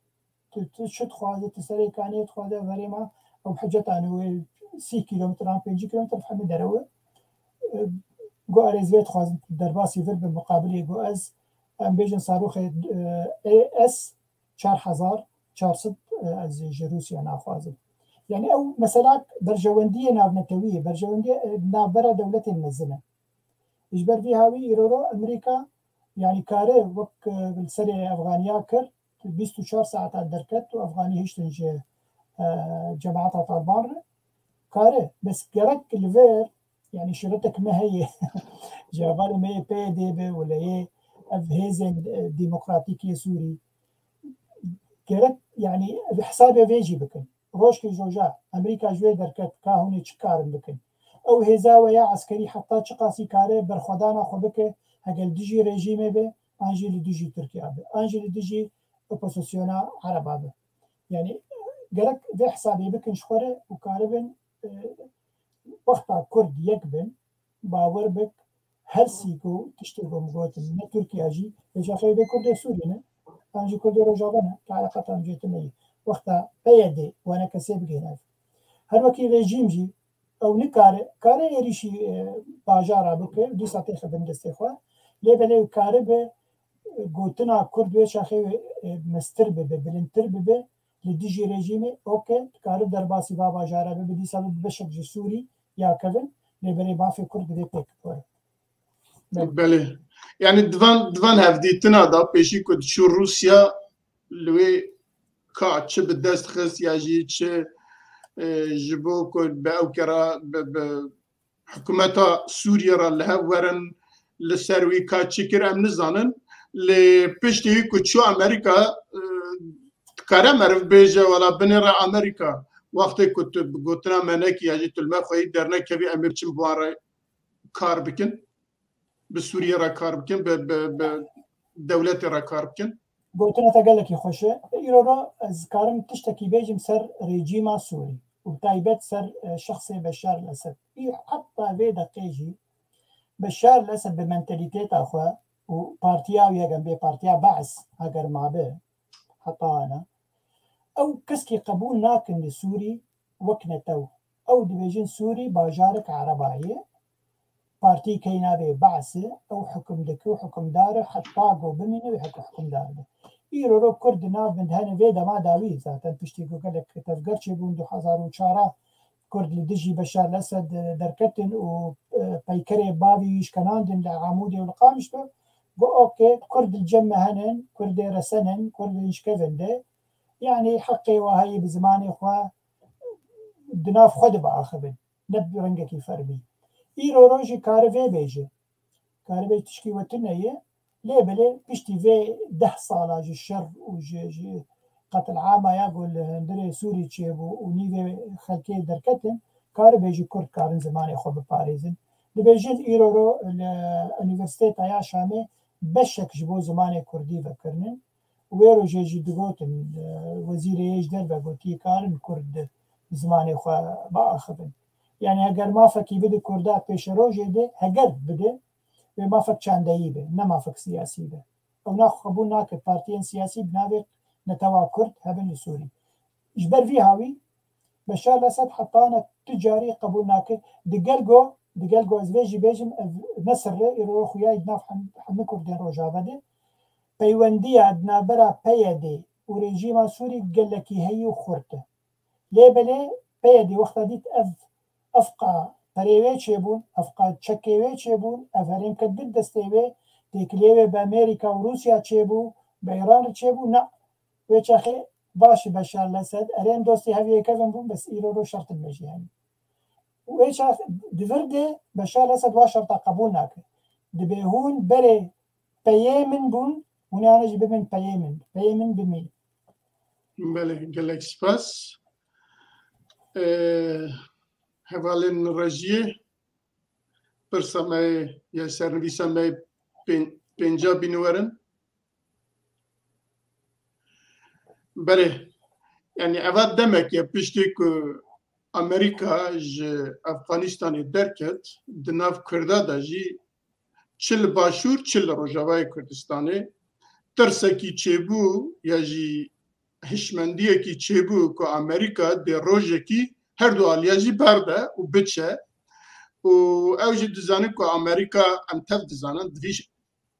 تشد خوازة تسري كانية خوازة غريمة أو حاجتان 6 كيلومتر 5 كيلومتر فحمي دروه جو أريزويت خوازن درباسي فر بالمقابل جو أز أم بيجن صاروخ AS 4400 از روسيا ناخوازن يعني أو مثلا برجواندية نابنتوية برجواندية نابرا دولة المزنة إجبر فيها وي يرورو أمريكا يعني كاره وك بالسرية أفغانيا كر 24 ساعة دركت وأفغاني هشتنج جماعات طالبان كاره بس جرك الفير يعني شرطك ما هي جابالي ما هي PDP ولا هي هيزن ديمقراطيكي سوري جرك يعني بحساب فيجي بكن روش كي جوجا أمريكا جوي دركت كاهوني تشكار بكن أو هزا ويا عسكري حتى تشقاسي كاره برخدانا خبك هقل ديجي ريجيمي به أنجي لديجي تركيا به أنجي لديجي أوبوزيسيونا عربا به يعني جرك في حسابي بكن شخورة وكاربن وقتا كرد يكبن باور بك هرسيكو تشتغل مقوتن من تركيا جي إيجا خيبه كرد سورينا أنجي كرد رجابنا كعلاقة أنجي تمي وقتا بيدي وانا كسيب جيناف هر وكي ريجيم جي أو نكاره يريشي باجارا بك دي ساتي خبن دستيخوا ليبالي كاره به قوتنا كرد ويشا خيبه مستر به بلنتر به لديجي ريجيمي أوكي كاره درباسي بابا جارا به بدي ساتي بشك جي سوري يا كفن لبري ما في كرد دي بيك كوري بله يعني دوان هفديتنا دا بيشي كد شو روسيا لوي كا تش بدست خس ياجي تش جبو كد باوكرا بحكومتا سوريا را لها ورن لسروي كا تشكر ام نزانن لبيشتي كد شو امريكا كارا مرف بيجا ولا بنرا امريكا وقتی کت بگوتنا منکی یعنی تلمه خواهی درنه که بی امیر چیم بواره کار بکن به سوریه را کار بکن به دولت را کار بکن گوتنا تقلکی خوشه ایرو را از کارم تشتکی بیجم سر رژیم سوری و تایبت سر شخص بشار الاسد حتی في دقیقی بشار الاسد بمنتاليتيت اخوه و پارتیا و یکم بی پارتیا بعث اگر ما به حتی انا أو كسكي قبول ناكن لسوري وكنتو أو دبيجن سوري باجارك عرباية بارتي كينا بي بعثة أو حكم دكو حكم داره حتى قو بمينه ويحكو حكم داره إيرو رو كرد ناف من هنه فيدا ما داوي ذاتا بشتيقو قلق تفقرشي بوندو 2004 كرد لدجي بشار الأسد دركتن و بيكري بابي يشكناندن لعمودي والقامشتو قو أوكي كرد الجمة هنن كرد رسنن كرد يشكفن ده يعني حقي وهي بزماني إخوة دناف خد بآخبن نب رنجكي فربي إيرو روجي كارفي بيجي كارفي تشكي وتنية ليه بلي بيشتي في 10 صالة جي الشر وجي قتل عامة يقول هندري سوري تشيبو ونيفي خلكي دركتن كارفي جي كرد كارن زماني إخوة بباريزن لبيجي إيرو رو الانيفرسيتي يا شامي بشك جبو زماني كردي فكرنن وێرە ژێژی دگوتن وەزیرەیەش دەربە گوتی کارن کورد زمانی خوا باخبن یعنی ئەگەر مافەکی بده کوردا پێشە ڕۆژێ دێ هەگەر بدە وێ مافەک چاندەیی بێ نەمافەک سیاسی بێ ئەو ناخەبوو ناکرد پارتیەن سیاسی بنابێت نەتەوا کورد هەبن لە سووری ژبەر ڤی هاوی بەشار لەسەد حتانە تجاری قبول ناکرد دگەلگۆ ئەزێژی بێژم نەسڕێ ئێرۆ خویای ناف هەموو کوردێن ڕۆژاوە دێ پەیوەندیە دنابەرە پەیە دێ و رێژیما سووری گەلەکی هەیی و خورتە لێ بەلێ پەیە دێ وەختا دیت ئەفقا پەرێوێ چێبوون ئەفقا چەکێوێ چێبوون ئەف هەرێمکردن دەستێوێ تێکلێوێ بە ئەمریکا و رووسیا چێبوو بە ئێران چێبوو نە وێ چەخێ باشی بەشار لەسەد ئەرێن دۆستی هەویەکەم بوون بەس ئیرۆ شەرتم بەژیانی وێ دڤردێ بەشار لەسەد وا شەرتا قبول ناکرد دەبێ هون بەرێ پەیێ من بوون هونانەش ببن پەیێ من بمین بله gelek spas hevalên rejiyê pirsa me ya servîsa me pênca bînwerin berê yani eva demek ya piştî ku Amerika ji Efxanistanê derket di nav Kurda da jî çil başûr çil Rojavayê Kurdistanê tirsekî çêbû ya jî hişmendiyekî çêbû ku Amerika dê rojekî her du aliya jî berde û biçe û ew jî dizanin ku Amerika em tev dizanin divî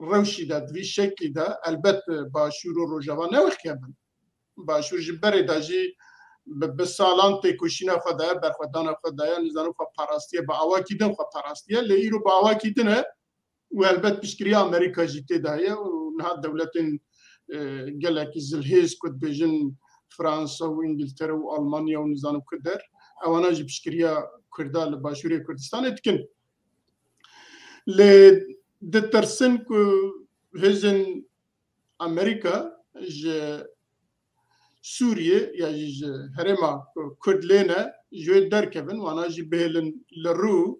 rewşî de divî şeklî de elbet başûr û Rojava newexkebin başûr ji berê de jî bi salan têkoşîna xwe de berxwedana xwe de ya nizanin xwe parastiye bi awakî din xwe parastiye lê îro bi awakî din e û elbet piştgiriya Amerika jî tê de heye û niha dewletên gelekî zilhêz ku dibêjin Fransa û İngiltere û Almanya û nizanim ku der ewana jî piştgiriya Kurda li başûrê Kurdistanê dikin lê ditirsin ku hêzên Amerika ji Sûriye ya jî ji herêma Kurd lêne ji wê derkevin wana jî bihêlin li rû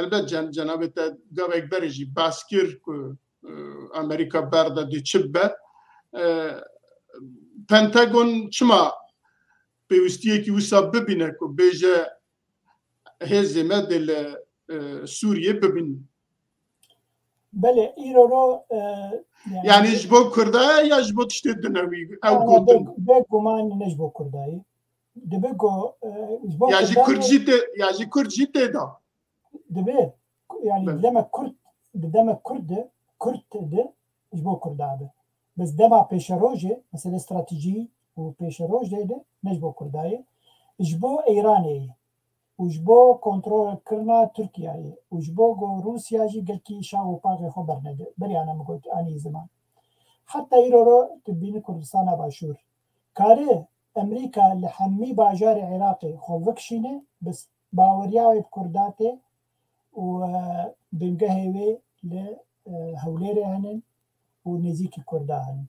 elbet cenabê te gavek berê jî behs kir ku Amerika berde dê çi be Pentagon çima pêwîstiyekî wisa bibîne ku bêje hêzê me dê li Sûriye bibînin belê îro yani ji bo Kurda ya ji bo tiştê dinewî ew gotin bêguman ne ji bo Kurdayê dibe got ya jî Kurd jî tê da dibe yani demek Kurd de ji bo Kurda be biz dema pêşerojê mesela stratejî û pêşerojê de ne ji bo Kurdayê ji bo Îranê û ji bo kontrolkirina Tirkiyeyê û ji bo Rûsya jî gelkî şav û paxê xwe bernede biryane min got anî ziman heta îro tu bînî Kurdistana başûr karê Emerîka li hemî bajarê Iraqê xwe bikişîne bis baweriya wê bi Kurda tê û bingehê wê li Hewlêrê henin û nêzîkî Kurda henin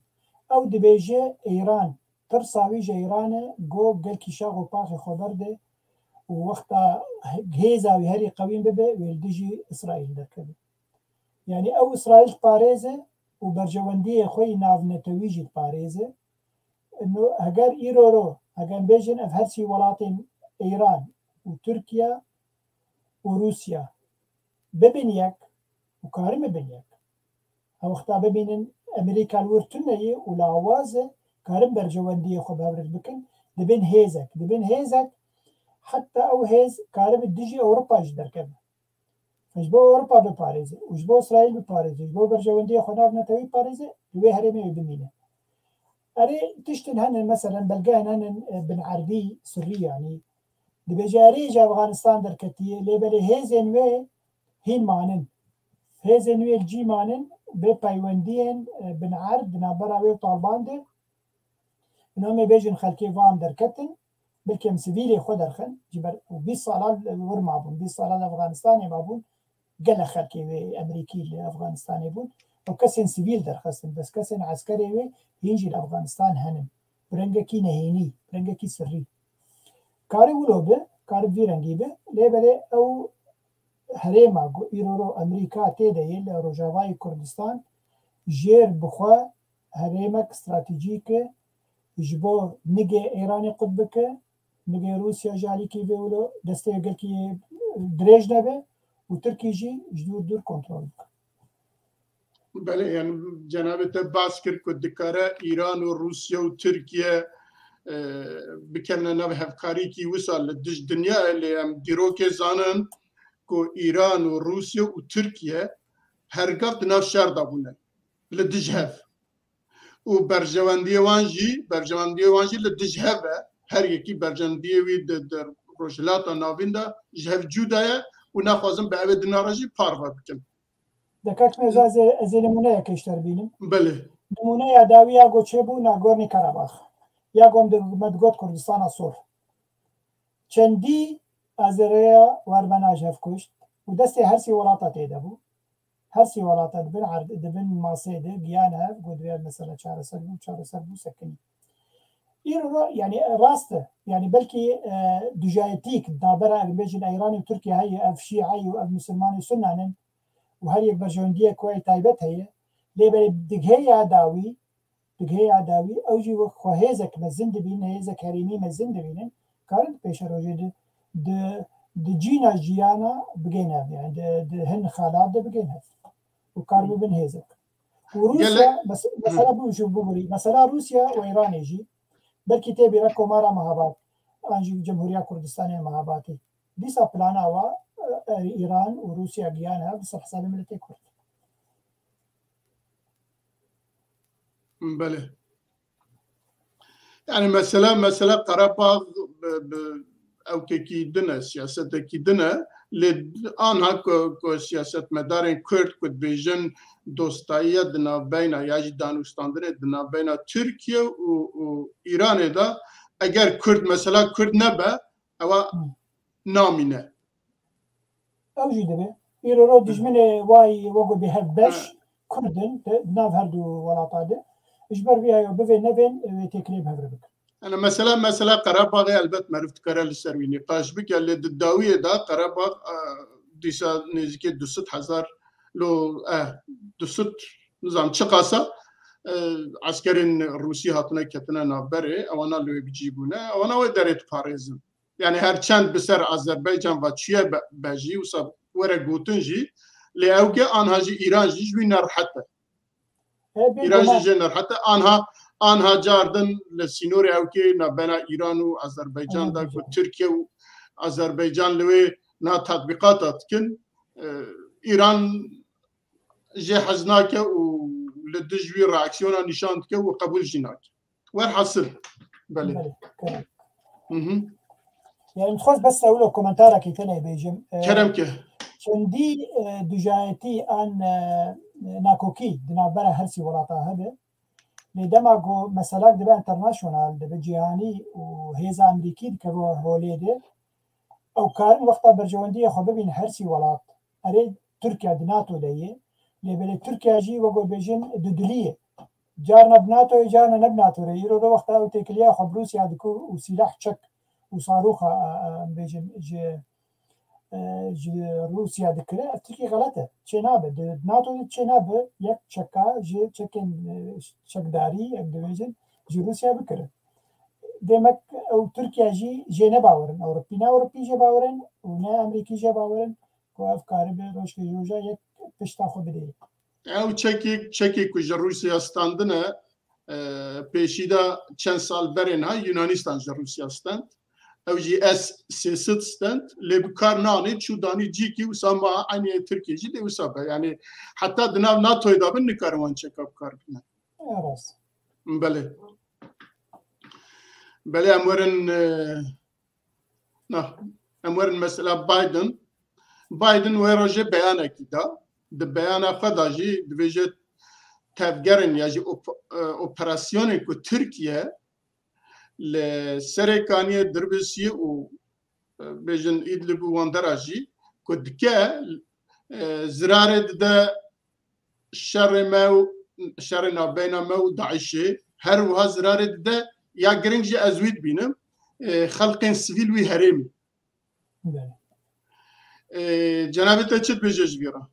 ew dibêje Îran tirsa wî ji Îranê got gelkî şav û paxê xwe berde û wexta hêza wî herî qewîn bibe wê li dijî İsraîl derkeve yani ew İsraîl diparêze û berjewendiyê xwe yî navnetewî jî diparêze heger îro heger bêjin ev her sî welatên Îran û Tirkiye û Rûsya bibin yek û karin bibin yek ew wexta bibînin Emerîka li wir tuneyê û li awazê karin berjewendiyê xwe bevrir bikin dibin hêzek heta ew hêz karibe dijî Ewropa jî derkeve ji bo Ewropa biparêze û ji bo İsraîl biparêze ji bo berjewendiyê xwe navnetewî biparêze li wê herêmê wê bimîne erê tiştên henin meselen belgehên henin bin erbî sirrî yanî dibêje erê ji Efxanistan derketiye lê belê hêzên wê hîn manin hêzên wê cî manin bê peywendiyên bin erd di navbera wê û Taliban de namê bêjin xelkê van derketin belkî em sivîlê xwe derxin ji ber û 20 salan wir mabûn 20 salan Efxanistanê mabûn gelek xelkê wê Emerîkî li Efxanistanê bûn ew kesên sivîl derxistin bes kesên eskerê wê hîn jî li Efxanistan henin bi rengekî nehênî rengekî sirrî karî wilo be karî vî rengî be lê belê ew herêma îro Emerîka tê de yê li Rojavayê Kurdistan jêr bixwe هريمك استراتيجيك جبو نجي إيراني قطبك نجي روسيا جالي كي بيولو دستي قال كي دريج نبي وتركي جي جدور دور كنترول. بله يعني جنابت باس کرد که دکاره ایران و روسیه و ترکیه بکنه نوع هفکاری کی وصل لدش دنیا اللي هم دیروک زانن که ایران و روسیه و ترکیه هرگفت نو شر دابونه لدش هف و برجواندی وانجی لدش هفه هر یکی برجواندی وی در روشلات ناوینده جهف جودایه و نخوازم به اوه دناراجی پاروا بکن. دکات مزاز از نمونه کشتر بینیم. بله. نمونه یاداوی یا گوچه بو ناگورنی کاراباخ. یا گم در مدگوت کردستان سور. چندی از ریا ورمناج هف کشت و دستی هر سی ولاطات ایده بو. هر سی ولاطات بن عرض دبن ماسیده گیان هف گودویر مثلا چهار سر بو سکنی. این رو یعنی راسته یعنی بلکی دجایتیک دابره بیشتر ایرانی و ترکیه هی اف شیعی و اف مسلمانی سنانن و هر یک برجوندیه کوی تایبت هیه لیبر دگهی عداوی اوجی و خوهزک مزند بینه هزک هریمی مزند بینه کارن پیش روزی د جینا جیانا بگینه یعنی د هن خالات د بگینه و کار ببین هزک و روسیا مثلا بوجو بوری مثلا روسیا و ایران جی بلکی تبی رکو مارا مهابات آنجی جمهوریه کردستان مهاباتی دیسا پلان آوا ایران و روسیا گیانه بس حساب ملتی کرد. بله. يعني مثلا قراباغ او كي دنا سياسه كي دنا لان هاكو سياسه مدارين كرد كود بيجن دوستايه دنا بين ياجي دانوستاندره دنا بين تركيا و ايران دا اگر كرد مثلا كرد نبا او نامينه اوجي دبي يرو دجمن واي وقو بهبش كردن ناف هردو ولا طاده اجبر بها بفين نفين تكليب هبربك انا مثلا قراباغ البت معرفت كره للسروي نقاش بك اللي الداويه دا قراباغ ديسا نزكي 200,000 لو 200 نظام تشقاسه عسكرين روسي هاتنا كتنا نابري او انا لو بيجيبونا او انا ودرت باريزم يعني هر چند بسر اذربيجان و تشيه باجي وصاب ورا جوتنجي لاوكي انها جي ايران جي وينر حتى ایران جنر حتی آنها جاردن لسینوری اوکی نبنا ایران و آذربایجان دا و ترکیه و آذربایجان لوی نا تطبیقات کن ایران جه حزناکه و لدجوی راکسیونا نشاند که و قبول جناک ور حاصل بله يعني متخوز بس اقول كومنتارك تاني بيجم كلام که چندی دجایتی آن ناکوکی دنابره هرسی ولاتا هده لیدما گو مثلا دبه انترناشونال دبه جهانی و هیزا امریکی که رو هولیده او کارن وقتا برجواندی خو ببین هرسی ولات اره ترکیه دناتو دیه لیبله ترکیه جی وگو بیجن ددلیه جارنا بناتو جارنا نبناتو ری رو وقتا او تکلیه خو بروسیا دکو و سلاح چک و صاروخ بیجن روسيا ذكره تركيا غلطه چنابه ناتو چنابه یک چکا چکن چکداری اندویجن روسيا بکره demek او تركيا جي نباورن اوروبي جي باورن و نه امريكي جي باورن و افکار به روش جوجا یک پشتا خو بده او چکی که روسیا استاندنه پیشیدا چند سال برین ها یونانیستان روسیا استاند او جي اس سيست ستنت اللي بكارناني شو داني جيكي وسما اني تركي جي دي وسابا يعني حتى دنا ناتو اذا بنكرون تشيك اب كاربنا راس بله امورن مثلا بايدن ويروجي بيانا كده ده بيانا خداجي دفيجت تفجرن يجي اوبراسيوني كو تركيا لسرکانی دربسی و بیشتر ایدلب و اندراجی کد که زرارد ده شر نابینا ما و داعشه هر وها زرارد ده یا گرینجی ازوید بینم خلقین سیویل وی هرمی جنابت چت بیجش بیرا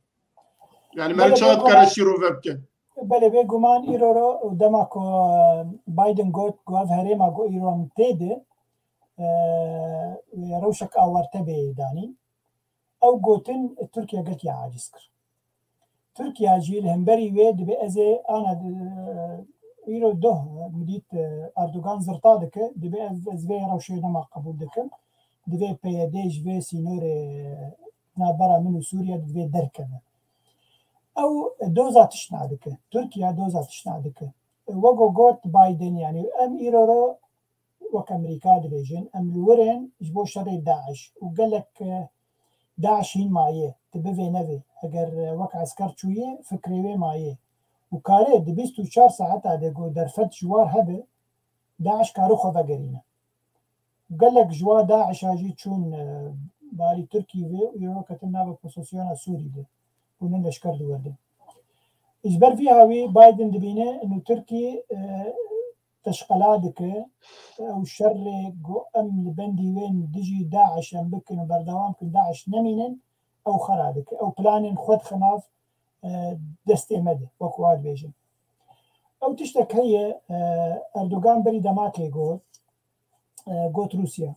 يعني ما شاهد كرشي رو وبكه بله بگمان ایرو رو دما کو بایدن گوت گوه هرما گو ایران تیده روشك آورته بيداني أو قوتن تركيا قلت يا عاجز كر تركيا جيل همبري ويد بأزي أنا إيرو ده مديت أردوغان زرطا دك دبي أزوي روشي نما قبول دكم دبي بيديج في سينور نابرا منو سوريا دبي دركبه أو دوزا تشنا دك تركيا دوزا تشنا دك وقو قوت بايدن يعني أم إيرو وكأمريكا دبيجن أم الورن جبو شر داعش وقال لك داعش هين معيه تبي نبي أجر وقع عسكر شوية فكري معيه وكاره دبيستو 4 ساعات هذا جو درفت جوار هبه داعش كارو خذا جرينا وقال لك جوا داعش هاجي تشون باري تركي ويرو كتمنا ببوزيسيون سوري ده ونن لشكر دورده إجبر فيها وي بايدن دبينه إنه تركي تشقلادك أو شر جو أم لبندي وين دجي داعش أم بكن بردوام كن داعش نمينن أو خرادك أو بلانن خود خناف دست مده وكواد بيجن أو تشتك هي أردوغان بري دماكي قوت روسيا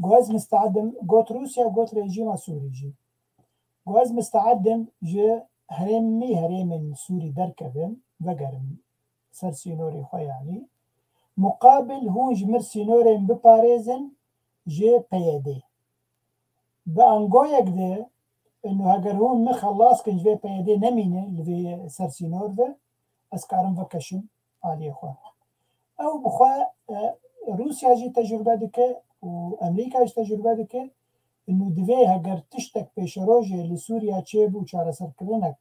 قواز مستعدم قوت روسيا قوت ريجيم سوري جي قواز مستعدم جي هرم سوري دركبن وقرم سر سينوري خو يعني مقابل هون جمر سينوري بباريزن جي بيدي بأنقويك ده إنه هاجر هون مخلص كن جي بيدي نمينه اللي سر سينور ده أسكارم فكشم عليه خو أو بخوا روسيا جي تجربة دك وأمريكا جي تجربة دك إنه دوی هاجر تشتك بيشروجي لسوريا تشيبو چاره سر كرنك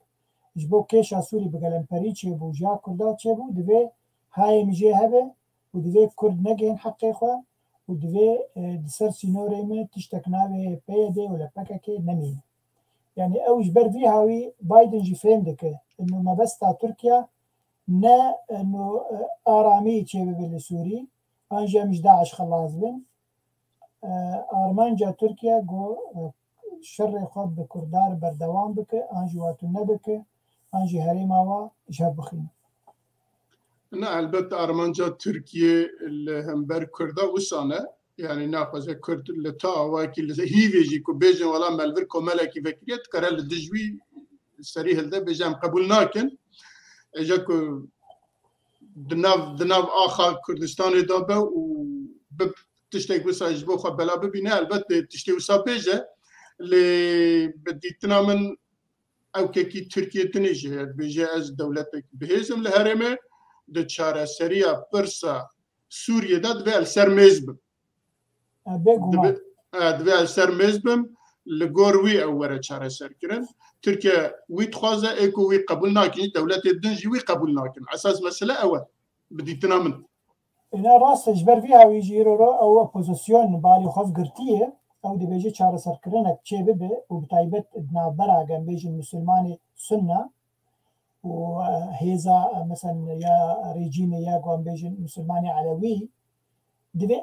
جبو كيشا سوري بقلمبري تشيبو جا كردا تشيبو دوی هاي مجي هبه ودوی كرد نجين حقي خوا ودوی دسر سينوري ما تشتك ناوي بيدي ولا بكاكي نمين يعني أو جبر فيها هاوي بايدن جي فهم دك إنه ما بس تا تركيا نا إنه آرامي تشيبو بالسوري أنجا مش داعش خلاص بن آرمانجا تركيا جو شر خود بكردار بردوام بك أنجي واتو نبك أنجي هريماوا جهب بخين نه البته آرمانجا ترکیه همبر کرده وسانه يعني ناخذ كرد لتا واكل هي فيجي كو بيجن ولا مالفر كملكي فكريت كرال دجوي سريه ده بيجام قبولناكن اجاكو دناف اخر كردستان دابه و تشتي وسا جبو خو بلا ببينه البته تشتي وسا بيجه اللي بديتنا من او كي تركيا تنجي بيجي از دولتك بهزم الهرمه د چاره سريا برسا سوريا داد و السرمزب دوی سرمزبم لگوروی اوره چاره سر کرن ترکیا وی تخوازه اکو وی قبول ناکن دولت دنجی وی قبول ناکن اساس مسئله اول بدیتنا من اینا راست جبر فيها ويجيرو رو او اپوزيسيون بالي خوف قرتيه او دي بيجي چاره سر کرنك چه ببه وبتايبت ادنا براغن بيجي مسلماني سنه وهيزا مثلا يا ريجيم يا قوم بيجي مسلماني علوي دبي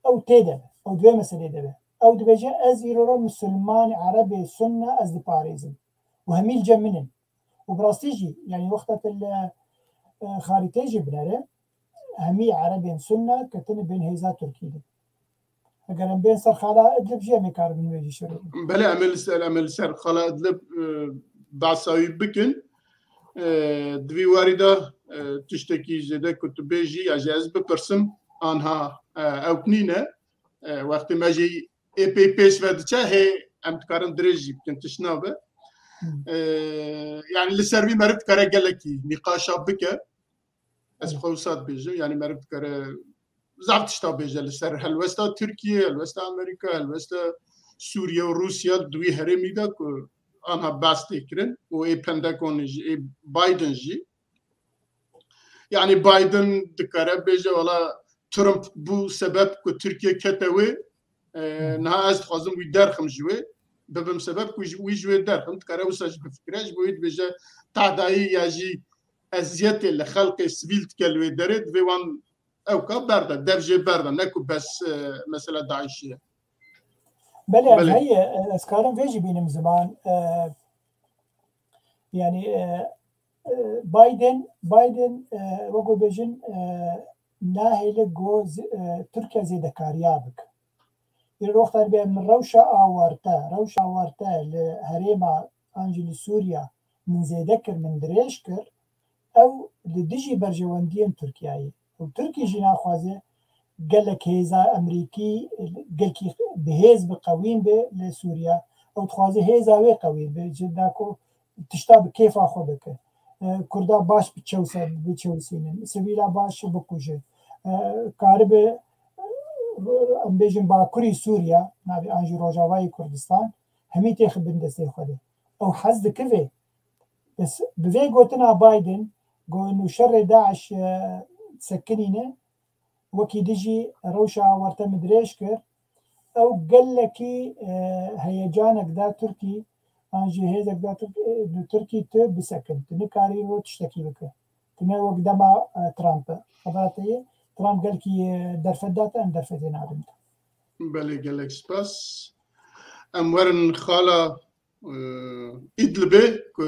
او تيدب او دوی مسئله دبه او دبي جا از ايرو مسلمان عربي سنه از باريزم وهميل جمنن وبراستيجي يعني وقت الخارطيجي بناره همي عربي سنه كتن بين هيزا تركي اگر بين سر خلا ادلب جي مكار من ويجي شروع بلا عمل سر خلا ادلب بعصاوي بكن دوی وارده تشتكي زده كتبيجي اجاز بپرسم آنها او کنینه وقتی ماجی ای پی پیش ودچه هی امتکارن درجی بکن تشنابه يعني لسروي مرت كره قالكي نقاشا بك از خوصات بيجو يعني مرت كره زعبت شتا بيجا لسر هلوستا تركيا هلوستا امريكا هلوستا سوريا وروسيا دوي هرمي دا آنها باسته کرن و ای پندکون ای بايدن جي يعني بايدن دكاره بيجا ولا ترامب بو سبب كو تركيا كتوي نها از خوازم وي درخم جوي ببم سبب كو وي جوي درخم تكره وساج بفكرج بويد بيجا تعداي ياجي ازيت لخلق سبيل تكلوي دريد في وان او كبرده دبجي برده نكو بس مساله داعشيه بله هي اسكارم فيجي بينم زمان يعني بايدن وەکو بێژن ناهێلە گۆ تورکیا زێدەکارییا بکە ڕۆختان بێ من ڕەوشە ئاوارتە لە هەرێما ئەنجی لە سووریا من زێدە کرد من درێژ کرد ئەو لە دژی بەرژەوەندیان تورکیایی و تورکیژی ناخوازێ gelek hêza Emerîkî gelkî bihêz bi qewîn be li Sûriya ew dixwaze hêza wê qewîn be ji dako tişta bi kêfa xwe bike Kurda baş biçewsînin sivîla baş bikuje karibe em bêjin Bakurî Sûriya navê an jî Rojavayê Kurdistan hemî tê xibin destê xwe de ew hez dike vê bi vê gotina Biden got nûşerê Daeş sekinîne وەکی دژی ڕەوشە ئاوەرتە درێژ کرد ئەو گەلێکی هەیەجانێکدا تورکی ئاژی هێزێکدا تورکی تۆ بسەکن نکاری ڕۆ تشتێکی بکە تنە وەک دەما ترامپە خەباتەیە ترامپ گەلکی دەرفەتداتە ئەم دەرفەتێ نابن بەڵێ gelek spas em werin xala Îdlibê ku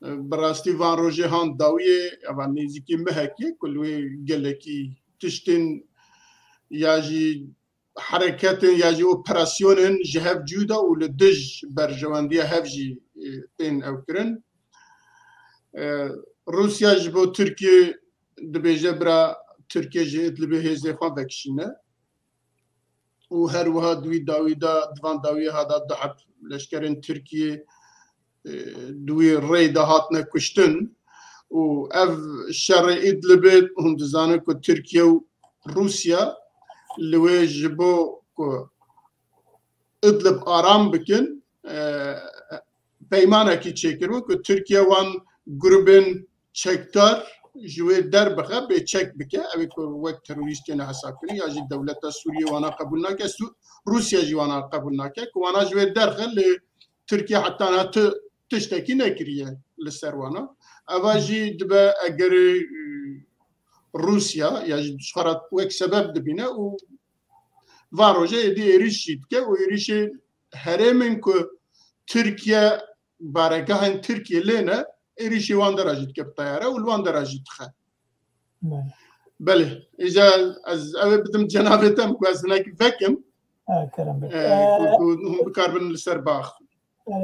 براستی وان روژه هان داویه اما نزیکی مهکیه کلوی گلکی تشتین یاجی حرکت یاجی اپراسیون جهف جودا و لدج برجواندی هفجی تین او کرن روسیا جبو ترکیه دبیجه برا ترکیه جهت لبه هزه خوان وکشینه و هر وها دوی داوی دا دوان داوی ها دا دعب لشکرین ترکیه دوی ری دهاتنه کشتن و اف شر ادلبت هم دزانه که ترکیه و روسیا لوی جبو که ادلب آرام بکن پیمانه کی چکر و که ترکیه وان گروبن چکتار جوی در بخه به چک بکه اوی که وقت تروریستی نه حساب کنی یا جی دولت سوریه وانا قبول نکه روسیا جی وانا قبول نکه که وانا جوی در خل ترکیه حتی نه تشتكي نكريه للسروانا اواجي دبا اگر روسيا يعني شخرت وك سبب دبينا و واروجه دي ريشيت كه و ريشي هرمن كو تركيا باركهن تركيا لنا ريشي واندراجت كبطياره والوان دراجت خ بله اذا از بدم جنابتم كواسنك فكم كلام بكاربن للسرباخ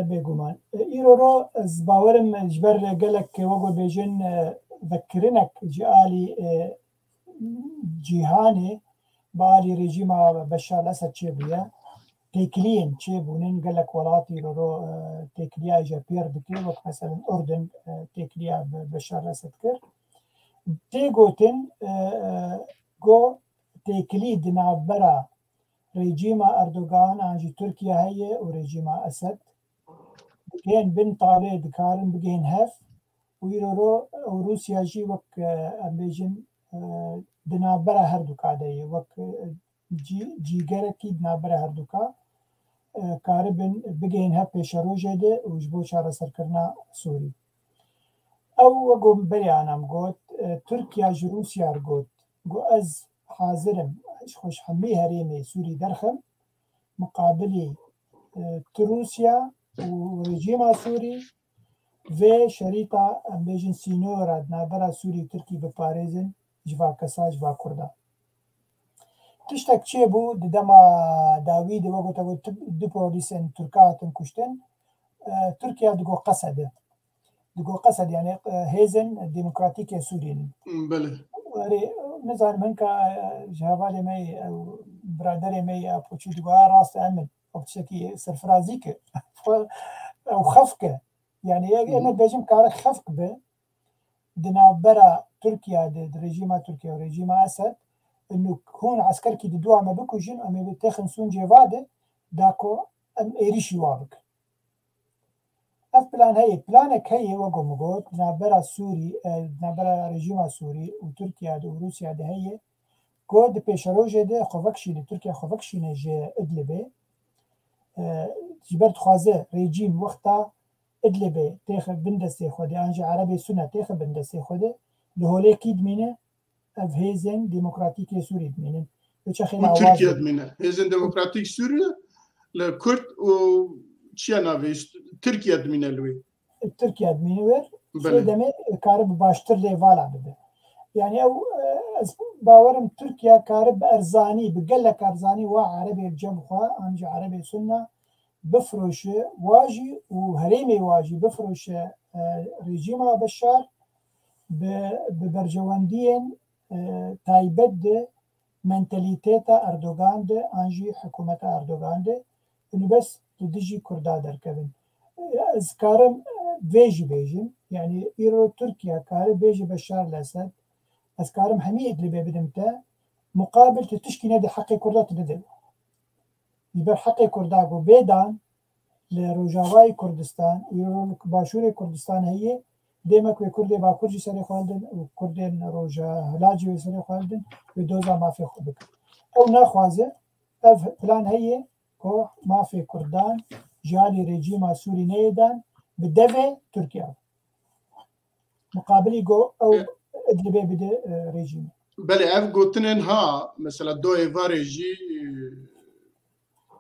بێگومان ئیرۆ ez باوەرم ji ber gelek wego bêjin vekirinek ji alî cîhanê bi alî rejîma Beşar Esed çêbûye têkiliyên çêbûnin gelek welatî îrۆ têkiliya ji pêr dike wek meselin Urdun têkiliya Beşar Esed kir tê gotin got têkilî di navbera rejîma Erdogan an jî Tirkiye heye û rejîma Esed بگهن بین طالع دکارن بگهن هف و ایرو روسیا جی وک امبیجن دنابره هر دوکا دیه وک جیگره کی دنابره هر دوکا کاری بگهن هف پیش روژه ده و جبو چاره سرکرنا سوری او وگو بریانم گوت ترکیا جی روسیا گوت گو از حاضرم خوش همی هریمه سوری درخم مقابلی روسیا و رژیم سوری و شریطه امبیجن سینورا نابرا سوری ترکی بپارێزن جوا کەسا جوا کووردا تشتێک چێ بوو دەما داوی دەوەگوتە دو پۆلیسن تورکاتن کوشتن تورکیا دگۆ قەسەدە دگۆ قەسەد یانێ هێزن دیموکراتیکێ سوورین نزانم هەنکە ژاڤالێ مەی برادەرێ مەی پۆچی دگوها ڕاستە ئەمن وەکتێکی سەرفرازی کرد او خفكه يعني انا بجم كار خفك به دنابرا تركيا د رژيما تركيا ورژيما اسد انه كون عسكر كي دوا ما بكو جن ام بتخن سون جواده داكو ام ايريشي وابك اف بلان هي بلانك هي وقوم قوت دنابرا سوري دنابرا رژيما سوري وتركيا د روسيا ده هي قود بيشروجه ده خوفكشي تركيا خوفكشي نجي ادلبه جبرت خوازه رژیم وقتا ادلبه تیخ بندسته خوده انجا عربی سنه تیخ بندسته خوده لهوله کی دمینه اف هیزن دموکراتیک سوری دمینه بچه خیلی آواز ترکیه دمینه هیزن دموکراتیک سوری لکرد و چیه ناویست ترکیه دمینه لوی ترکیه دمینه ور سێدەمێ کارە باشتر لێڤالا ببێ یعنی ئەو باوەرم تورکیا کارە بە ئەرزانی بگەلە کارزانی وا عەرەبێ جەمخوا ئەنجا عەرەبێ سنە بفرۆشێ واژی و هەرێمێ واژی بفرۆشێ رێژیما بەشار بە بەرژەوەندیên تایبەت de mentalitêta Erdogan de an jî hikûmeta Erdogan de bes li dijî Kurda derkevin ez karim vê jî bêjim yani îro Tirkiye kare bêje Beşar el-Esed ez karim hemî Idlibê bidim te muqabil tu tişkî nede heqê Kurda tu dide ber heqê Kurda got bêdan li Rojavayê Kurdistan îro başûrê Kurdistan heye demek ve Kurdê Bakur jî serê xwendin û Kurdên Roja Hilacê wê serê xwendin wê doza mafê xwe bikin ew naxwaze ev plan heye ku mafê Kurdan ji alî rejîma Sûrî neyêdan bi devê Tirkiye muqabilî got ew Idlibê bide rejîmê belê ev gotinên ha mesela doyê varê jî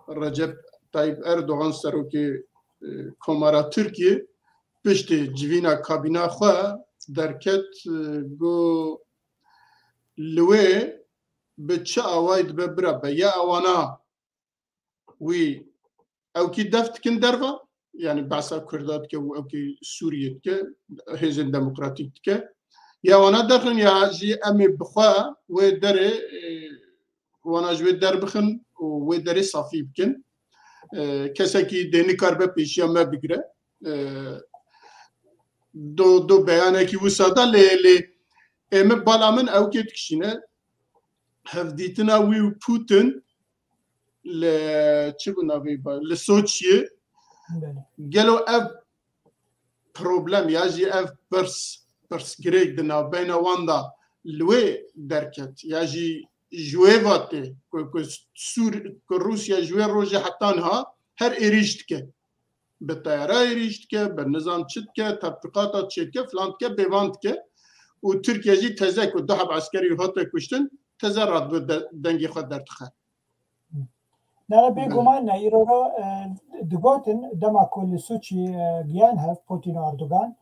Recep Tayyip Erdogan serokê Komara Tirkiye piştî civîna kabîna xwe derket got li wê bi çi awayî dibe birabe ya ewana wî ewkî def dikin derve yani behsa Kurda dike û ewkî Sûriyê dike hêzên demokratîk dike ya wana derxin ya jî em ê bixwe wê derê wana ji wê derbixin û wê derê safî bikin kesekî dê nikaribe pêşiya me bigire دو beyanekî wisa da lê ême bala min ewkê dikişîne hevdîtina wî û Putin li çi bû navê li Soçiyê gelo ev problem ya jî ev pirsgirêk di navbeyna wan da li wê derket ya jî ji wê vatê ku Rûsya ji wê rojê heta niha her êrîş dike bi tayara êrîş dike bi nizam çi dike tetbiqata çê dike filan dike bêvan dike û Tirkiye jî teze ku du heb eskerî hate kuştin teze rat bi dengê xwe derdixe nana bêguman ne îro digotin dema ku li Sûçî giyan hev Putin û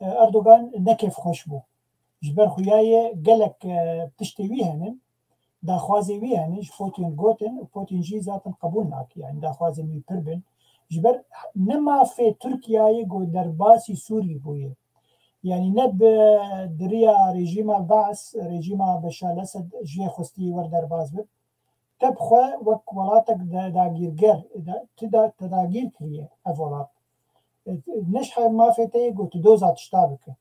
Erdogan nekêf xweş bû ji ber xuyayê gelek tiştê wî henin daxwazê wî henin ji Putin gotin û Putin jî zaten qebûl nake yani daxwazên wî pir bin ji ber ne mafê Tirkiyeyê got derbasî Sûrî bûye yani ne bi diriya rejîma Baes rejîma Beşar el-Esed ji wê xwistiyê werderbas bib te bixwe wek welatek dagîrger te dagîr kiriye ev welat neş mafê te yê got tu doza tişta bike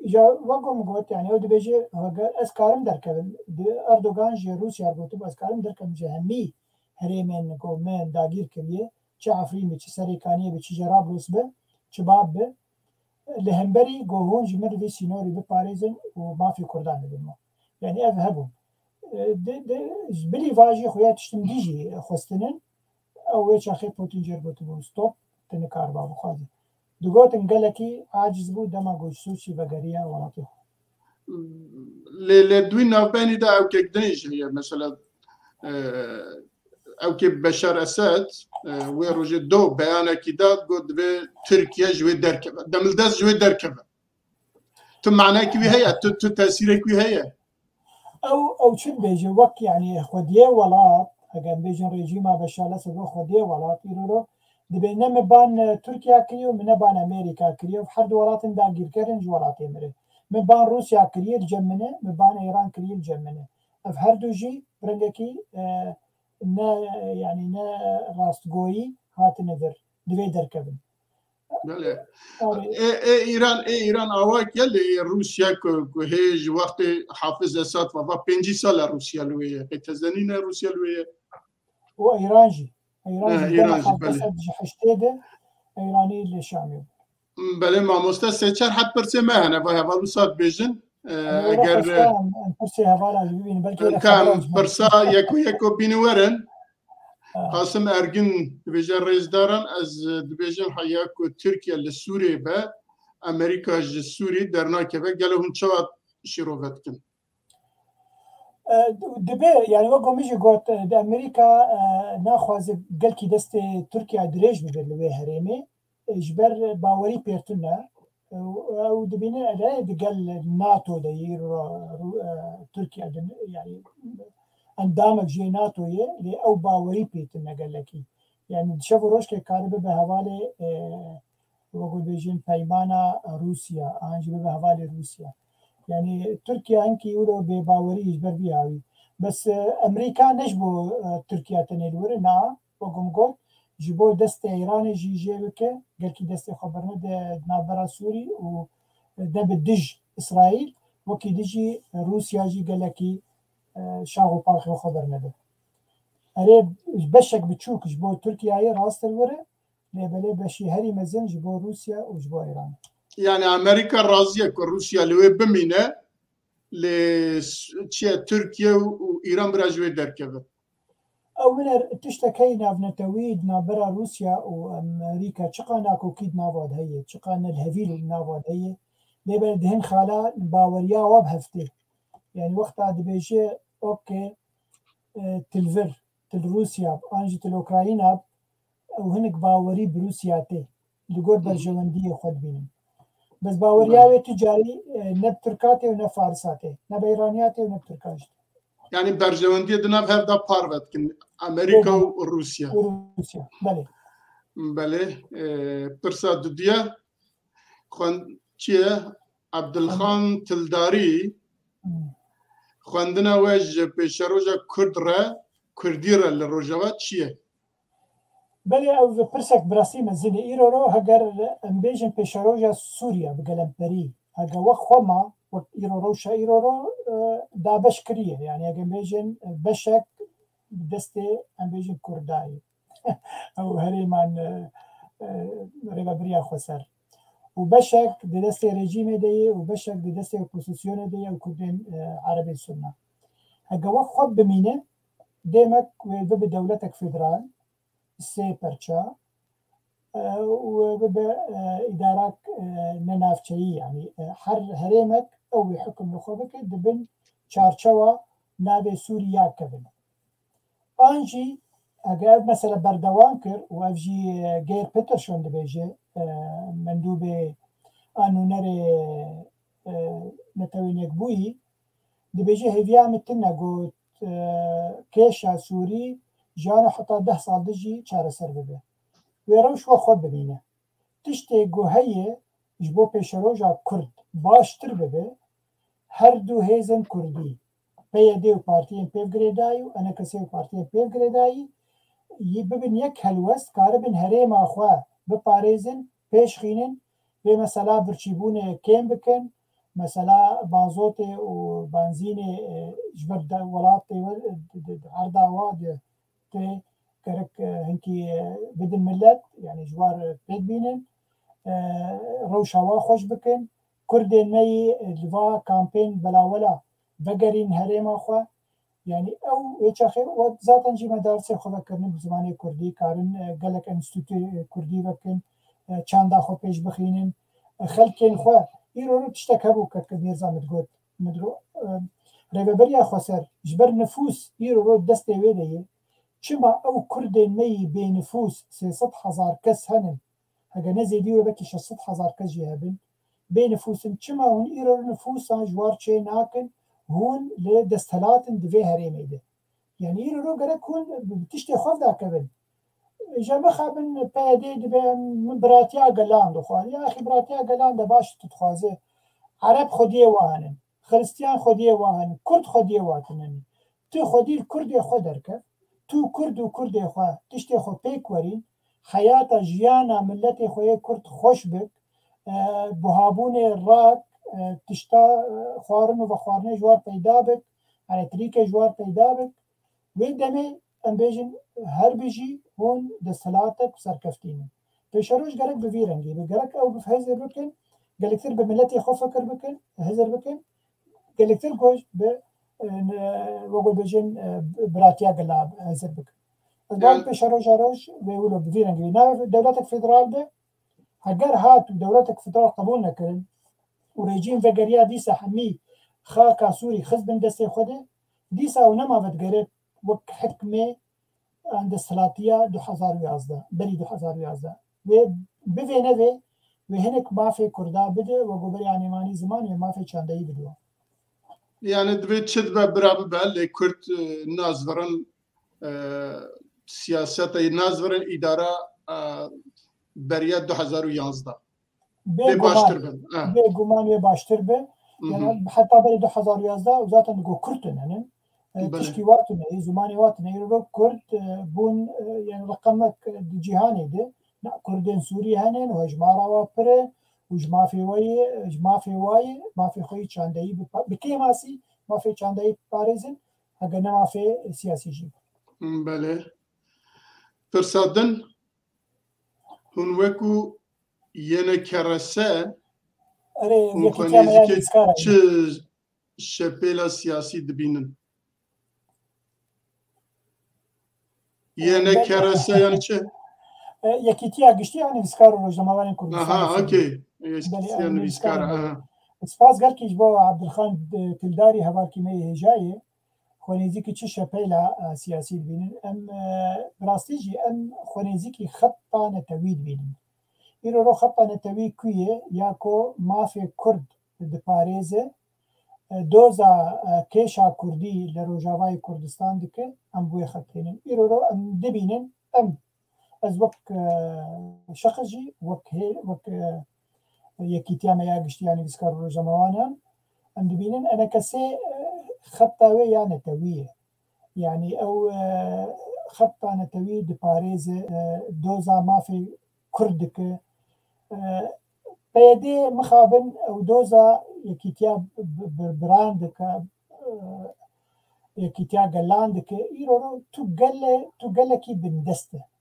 ja wek min got yani ew dibêje ez karim derkevim Erdogan ji Rûsya gotib ez karim derkevim ji hemî herêmên ku me dagîr kiriye çi Efrînê çi Serêkaniyê bi çi Cerablos bi çi Bab bi li hemberî got hûn ji min vê sînorî biparêzin û mafê Kurdan bibin yani ev hebûn ji bilî vajî xuya tiştin dî jî xwestinin ew wê çaxê Putin jê gotibû stop tu nikariba bixwazî digotin gelekî aciz bû dema got Sûçî vegeriya welatê lê dwî navbenî de ewkekdinê jî heye mesela ewkê Beşar Esed wê rojê do beyanekî dat got divê Tirkiye ji wê derkeve demildest ji wê derkeve tu manekî wî heye tu tesîrek wî heye ew çi dibêje wek yani xwediyê welat eger bêjin rejîma Beşar el-Esed û xwediyê welat îro dibe ne me ban Tirkiye kiriye û me ban Amerîka kiriye her du welatên dagîrkerin ji welatê me re me ban Rûsya kiriye li cem min e me ban Îran kiriye li cem min e ev her du jî rengekî ne yani ne rastgoyî hatine vir divê derkevin İran awak ya lê Rûsya ku hê ji wextê Hafiz Esad va 5 sala Rûsya li wê ye pêtezenîne Rûsya li wê ye û Îran jî ji heştê de Îranî li Şamê belê mamoste sêçar hep pirsê me hene va heval wisa bêjin eger pirsê hevala jî bibînin belkî pirsa yeko bînîwerin Qasım Ergin dibêje rêzdaran ez dibêjim heya ku Tirkiye li Sûriyê be Amerîka ji Sûrî dernakeve gelo hûn çawa şîrove dikin dibe yani wek min jî got di Amerîka naxwaze gelkî destê Tirkiye dirêj bibe li wê herêmê ji ber bawerî pêrtûn ne او دبينا لا دقل الناتو داير تركيا يعني اندامك جي ناتو ي او باوري بيت قال لك يعني شافوا روش كاربه بهوالي وقول بيجين بايمانا روسيا انجي بهوالي روسيا يعني تركيا انكي يقولوا بباوري يجبر بيها بس امريكا نجبو تركيا تنيلور نا وقوم قول جبو دست ايران جي جيبك قال كي دست خبرنا نابرا سوري و ده بدج اسرائيل وكي دجي روسيا جي قال لك شاغو باخي خبرنا ده اريب بشك بتشوك جبو تركيا هي راس الوره لبلي بشي هري مزن جبو روسيا وجبو ايران يعني امريكا راضيه كروسيا لو بمينه تركيا وايران براجوي دركبه او من تشتكينا بنتويد نابرا روسيا وامريكا تشقانا كوكيد نافود هي تشقانا الهفيل نافود هي لبل دهن خالا باوريا وبهفته يعني وقتها دبيجي اوكي تلفر تل روسيا انجي تل اوكراينا وهنك باوري بروسيا تي لقول برجواندية خد بينهم بس باورياوي تجاري نب تركاتي ونب فارساتي نب ايرانياتي ونب تركاشتي يعني برجواندية دناف هفدا بارفت كن امريكا وروسيا وروسيا بله برسا دوديا خون چیه عبدالخان تلداری خواندنا وج پیشروجا کرد را کردی را لروجاوا چیه؟ بله او پرسک براسی مزنی ایرو رو هگر امبیجن پیشروجا سوریا بگلم پری هگر وقت خوما و ایرو رو شا ایرو رو دابش کریه يعني هگر امبیجن بشک دست امبیجن کردایی او هریمان ربا بریا خسر وبشك بدست رجيم دي وبشك بدست اوبوزيسيون دي وكردين عربي السنة هجوا خب بمينه ديمك وبب دولتك فيدرال سي برشا وبب إدارات ننافشي يعني هريمك أو يحكم لخوبك دبن شارشوا نابي سوريا كبن أنجي أجاب مثلا بردوانكر وأفجي غير بيترشون دبيجي مندوب أنو نري نتوين يكبوي دبيجي هيفيا متنا قوت كيشا سوري جانا حتى 10 سال دجي شارع سرببه ويروش وخود ببينه تشتي قو هي جبو بيشروجا كرد باش ترببه هر دو هيزن كردي بيدي وبارتين بيف جريداي وأنا كسي وبارتين بيف جريداي يببن يك هلوست كاربن هريم أخوة بباريزن پیش خینن به مثلا برچیبون کم بکن مثلا بازوت و بنزین جبر ولات عرض واد ته کرک هنکی بدن ملت يعني جوار بيت بينن روشوا خوش بكن كردين مي لوا كامبين بلا ولا بقرين هريم أخوا يعني او ايش اخر وذاتا جي مدارس خو بكرن بزمان كردي كارن قالك انستيتوت كردي بكن چند خو پیش بخینن خلکین خو ایرو رو تشتکبو که میرزا مدگوت مدرو رببریا خسر جبر نفوس ایرو رو دست ویده چما او کردین می بی نفوس 300,000 کس هنن هگه نزیدی رو بکی 600,000 کس جهبن بی نفوسن چما هون ایرو رو نفوسان جوار چه ناکن هون لدستهلاتن دوی هریمه ده يعني ایرو رو گره کن تشتی خوف دا کبن جا خابن پیادی دبه براتیا گلان دخواه یا اخی براتیا گلان ده باش تتخوازه عرب خودی واهنن خريستيان خودی واهن کرد خودی واتنن تو خودی الكردي خود درکه تو کرد و کردی خواه تشتی خو پیک ورین حیات جیانا ملت خوی کرد خوش بک بهابون راک تشتا خوارن و خوارنه جوار پیدا بک على طريق جوار پیدا بک ويدمي ام بيجن هر بيجي هون دستلاتك سركفتين بيشروش قالك بفيرنجي بقالك او بفهزر بكن قالك تر بملتي خو فكر بكن هزر بكن قالك تر كوش ب وقول بيجن براتيا قلاب هزر بكن البعض بيشروش هروش بيقولوا بفيرنجي دولتك فيدرال به هجر هات دولتك فيدرال قبولنا كرن وريجيم فقريا ديسا حمي خاكا سوري خز بن دستي خوده ديسا ونما بتقرب وك حكمة عند السلاطية 2011 بري 2011 وبفي نفي وهنك ما في كردا بده وقبل يعني ماني زمان ما في شاندي بدو يعني دبيت شد برابر بال كرت نازورن سياسة نازورن إدارة بريا 2011 بباشتر بن بگمان باشتر به يعني حتى بري 2011 وذاتا نقول كرتن يعني تشكيواتنا زمانياتنا يرو كرت بون يعني رقمك جهاني ده لا كردين سوري هنن وجمارا وابره وجما في واي ما في خوي چاندي بكي ماسي ما في چاندي باريزن هغنا ما في سياسي جيب بله فرصادن هون وكو ينه كرسه اري يكي ما يعني سكارا شبيلا سياسي دبينن ينه كرسه يعني چه يكيتيا قشتي يعني فسكارو روجنامه‌وان كردستان اوكي يعني فسكار سپاس قال كيش بو عبد الخان تلداري هبار كيمي هجاي خونيزيكي تشي شبيلا سياسي بينن ام براستيجي ام خونيزيكي خطه نتويد بينن يرو خطه نتويد كويه ياكو ما في كرد دباريزه دوزا كيشا كردي لروجاواي كردستان دكه ام بو خطينن يرو ام دبينن ام از وك شخصي وك يكيتيا ما ياقشتي يعني بسكار روجنامه‌وان ام دبينن انا كسي خطه يعني تويه يعني او خطه نتوي دباريز دوزا ما في كردك بيدي مخابن او دوزا يكيتيا براندك يكيتيا قلاندك يرو تقل كي بندسته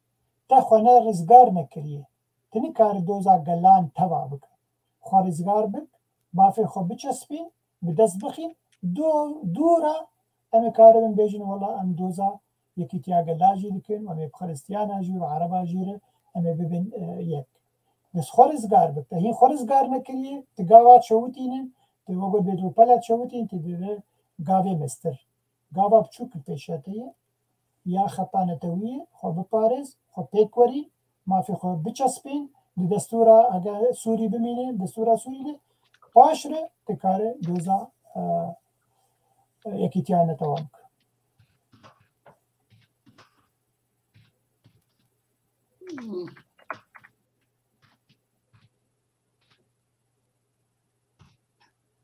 تاخونا رزگار نکریه تنی کار دوزا گلان تبع بک خو رزگار بک بافی خو بچسبین بدست بخین دورا ام کاربن بیجن والله ام دوزا یکی تیا گلاجی دکن و ام خرستیان اجی و عرب اجیره ام ببین یک بس خو رزگار بک هی خو رزگار نکریه تگاوات شوتینن تو وگو بدو پلات شوتین تدره گاوی مستر گاوا بچوک پیشاتیه یا خطا نتویه خو بپارز خو پیکوری ما في خو بچسبین دستورا اگر سوری بمینه دستورا سوری ده پاشره تکاره دوزا یکی تیانه توانک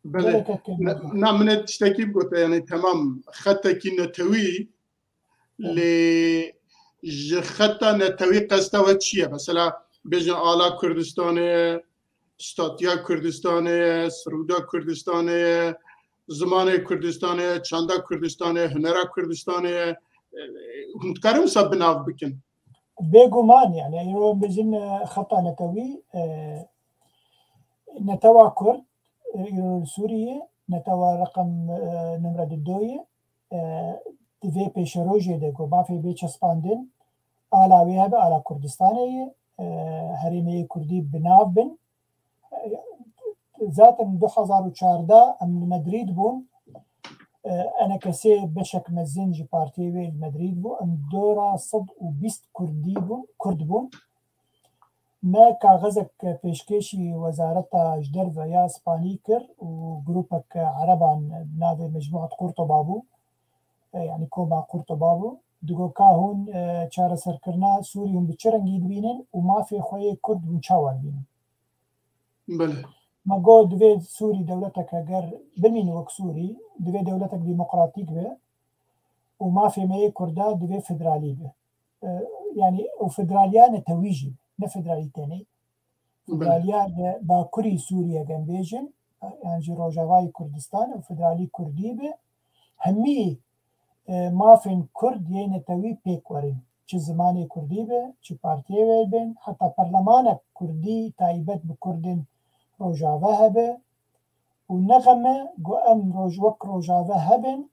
بله نعم من تشتكي بقول يعني تمام خطة كي نتوي خطة نتوي قصده وچیه مثلا بجن آلا کردستان ستاتیا کردستان سرودا کردستان زمان کردستان چندا کردستان هنرا کردستان هندکارم سب بناو بکن بگمان يعني يوم بجن خطة نتوي نتوى كرد سوريا نتوى رقم نمرة دوية في بيشروجي دكو ما في بيتش اسباندين على ويهب على كردستانية هريمي كردي بناف بن ذات 2014 ام مدريد بون انا كسي بشك مزنجي بارتي وي مدريد بو ام دورا صد وبيست كردي بون كرد بون ما كاغزك بيشكيشي وزارة جدر ويا اسباني كر وجروبك عربان نادي مجموعة قرطبة بو يعني كوبا قرطبة بو دگو که هون چاره سرکرنا سوری هم بچرنگی بینن و ما فی خوی کرد بچاور بینن بله ما گو دوی سوری دولتک اگر بمین وک سوری دوی دولتک ديمقراطيك به و ما فی می کرده دوی فدرالی به يعني و فدرالیان تویجی نه فدرالی تنی فدرالیان با کری سوریه گم بیجن يعني روجاوای کردستان و فدرالی کردی به همی مافين كرد ينتوي بيكورين چه زماني كردي به چه پارتيه ويبن حتى برلمان كردي تايبت بكردن روجاوه هبه ونغمه قو ام روجوك روجاوه هبن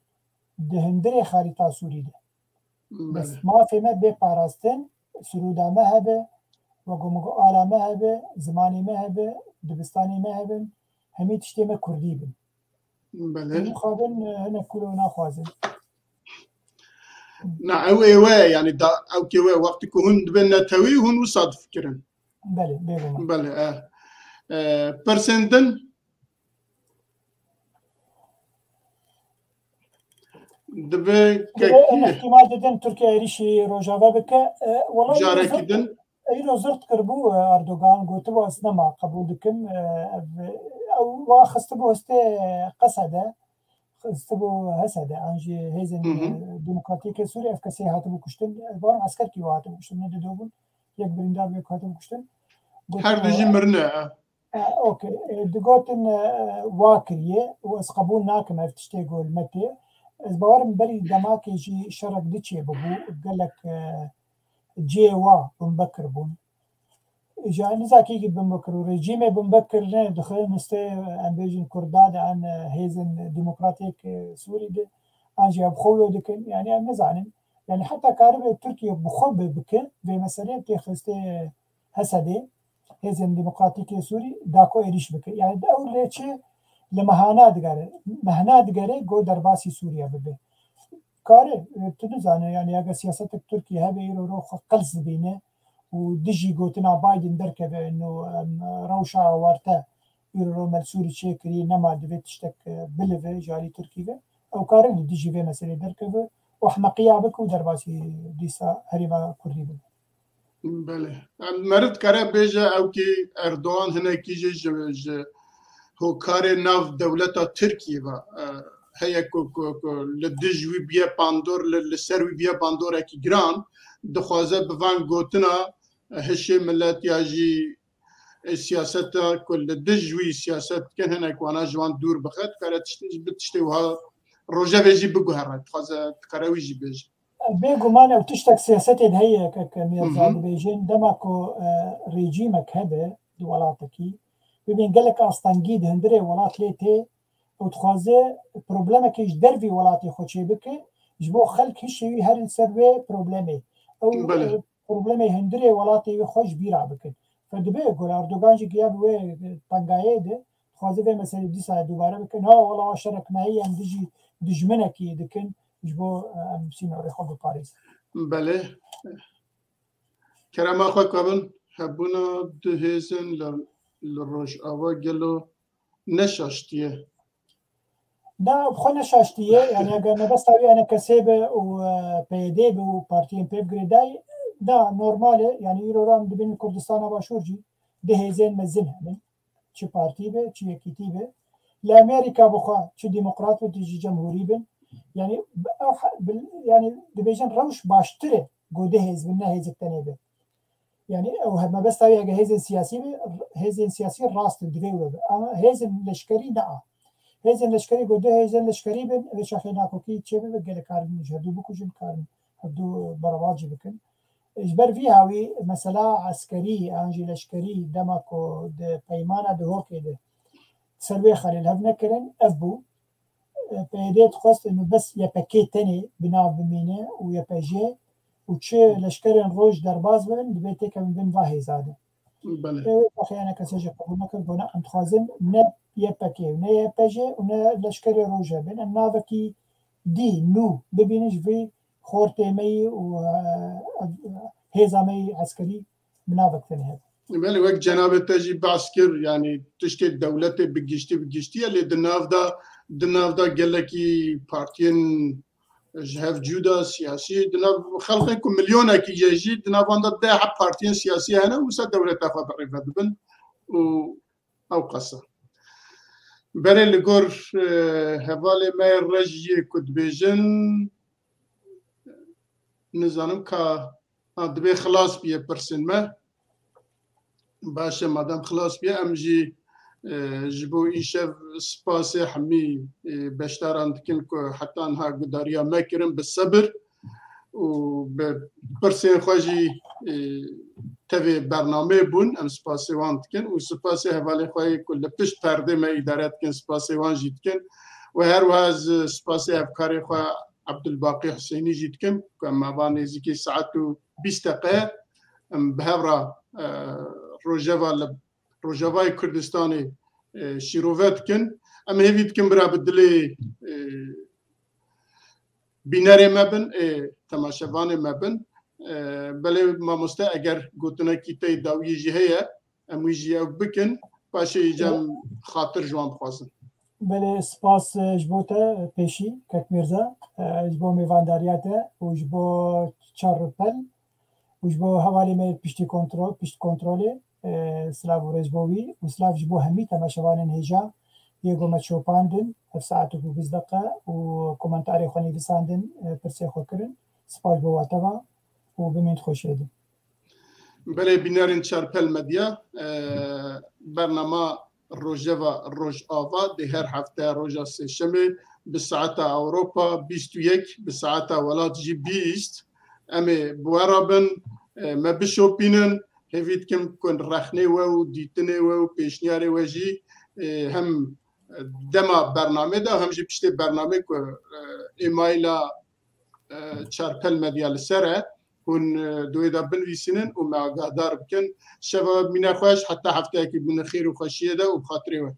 دهندري خارطة سوري ده بس مافي ما بي پاراستن سرودا ما هبه وقو مقو آلا ما هبه زماني ما هبه دبستاني ما هبن همي تشتي ما كردي بن مخابن هنا كلو ناخوازن نعم اوه يعني دا او كي وقت كون بنا توي هون وصاد فكرن بله بله پرسندن دبی احتمال دادن ترکیه ایریشی روجاوا بکه والله جارکی دن ایرو زرت کربو اردوغان گوته با اسنما قبول دکم و خسته بو هسته قصده خسته بو هسده انجی هیزن دموکراتیک سوریه افکسی هاتو بکشتن بارم عسکر کی هاتو بکشتن نده دوبون یک بریندار بیک هاتو بکشتن هر دوجی مرنه اوكي دقوتن واكريه واسقبون ناكم افتشتي قول متى بارم بري دماك يجي شرق ديتشي بابو قال لك جي وا بنبكر بون جا نزاكي بنبكر ورجيمي بنبكر دخل نستي امبيجن كرداد عن هيزن ديمقراطيك سوري دي انجي بخولو دكن يعني نزعلن يعني حتى كارب تركيا بخوب بكن في مسألة تخستي هسدي هيزن ديمقراطيك سوري داكو إيريش بك يعني دولة شيء لمهانات قاره مهانات قاره جو درباسي سوريا ببه كاره تدوزانه يعني اگر سياسة تركيا هبه يرو روخ قلص بينه ودجي قوتنا بايدن دركبه انه روشا وارتا يرو ملسوري شيء كري نما دبي تشتك بلفه جاري تركيا او كاره دجي في مسألة دركبه وحمقيا بك ودرباسي ديسا هريبا كريبه بله مرد کاره بیجه او که اردوغان هنه کیجه هو کار ناف دولتا ترکیه و هیا کو لدجوی بیا باندور لسروی بیا باندور اکی گران دخوازه بوان گوتنا هشه ملت یاجی سیاست کل لدجوی سیاست کن هنه کوانا جوان دور بخد کاره تشتی وها روژه ویجی بگو هرد خوازه کاره ویجی بیجه بيجو مانا وتشتك سياستي هي كميرزاد بيجين دمكو ريجيمك هذا دولاتكي ببين قالك أستنجيد هندري ولات ليتي وتخازي بروبلمك إيش درفي ولاتي خوشي بك جبو خلك هشي هر السروي بروبلمي أو بروبلمي هندري ولاتي خوش بيرع بك فدبي يقول أردوغان جي قياب وي طنقاية ده تخازي في مسألة دي ساعة دوباره بك ها والله شرك ما هي دجي دجمنكي دكن جبو سينا ريخو بباريس بله كرام أخوة قبل هبونا دهيزن لروش آوا جلو نشاشتيه دا بخو نشاشتيه يعني اگر نبستاوي أنا كسيبه وبيديب وبارتيين بيب جريداي دا نورماله يعني يرو رام دبين كردستان باشورجي دهيزن مزنها من چه بارتي به چه يكيتي به لأمريكا بخوا چه ديمقراط و تجي جمهوري بن يعني يعني دبيجن روش باشتره جوده حزبنا حزب تنيبه يعني او ما بس تاوي اگه حزب سياسي راست دويله اما حزب لشکری نه حزب لشکری جوده حزب لشکری بن شاخينا کوكي چه به گله کار مجهدو بكوجن کار حدو برواجي بكن اجبر فيها وي مثلا عسكري انجي لشکری دمكو د پیمانه د هوکي ده سلوي خليل هفنا كرن افبو پیدایت خواست انه بس یه پاکت تاني بناء بمينه ويا باجي وتشي لشكرين روج درباز بن دبيتي كم بين واهي زاده بله اخي انا كسجل قبول نكر بنا انت خازن نه يا باكي نه يا باجي ونا لشكري روجا بين النافكي دي نو ببينش في خورتيمي و هيزامي عسكري منافق ثاني هذا بله وقت جناب تجي بعسكر يعني تشتي الدولة بجشتي اللي دناف دا قالكي بارتين جهاف جودا سياسي دناف خلقكم مليون كي يجي دناف عند دا بارتين سياسي هنا وسا دولة تاخذ ريفاد بن او قصة بري اللي قر هفالي ما الرجي كد بيجن نزانم كا دبي خلاص بيه برسن ما باشا مادام خلاص بيه امجي جبو إيشاف سباسي حمي بشتاران تكن حتى انها قداريا ماكرم بالصبر وبرسين خواجي تبي برنامج بون ام سباسي وان تكن وسباسي هفالي خواجي كل بش پرده ما إدارات كن سباسي وان جيتكن وهر واز سباسي افكاري خوا عبد الباقي حسيني جيتكن كما باني زيكي ساعتو 20 دقيقة بهبرا روجاوای کردستانی شیروات کن اما هیوید کن برای بدلی بیناری مبن تماشاوانی مبن بله ما مسته اگر گوتنا کیتای داویی جهیه امویجی او بکن پاشی ایجام خاطر جوان بخوازن. بله سپاس جبوته پیشی کک میرزا جبو میوانداریاته و جبو چارپل و جبو حوالی می پشت کنترل سلاو رزبوی و سلاو جبو همی تماشوان هجا یگو مچوپاندن هف ساعت و 20 دقیقه و کومنتاری خونی بساندن پرسی خود کرن سپاس بو واتبا و بمید خوش ایدن. بله بینارین چارپل مدیا برنامه روجا روج آوا ده هر هفته روجا سه‌شنبه به ساعت اروپا 21 به ساعت ولات جی 20 اما بوارابن ما بشوپینن هفید کم کن رخنه و دیتنه و پیشنیاره و جی هم دما برنامه دا هم جی پشت برنامه که ایمایلا چارپل مدیا لسره هون دوی دا بنویسینن و ما قادر بکن شباب من خوش حتی هفته که من خیر و خوشیه ده و بخاطره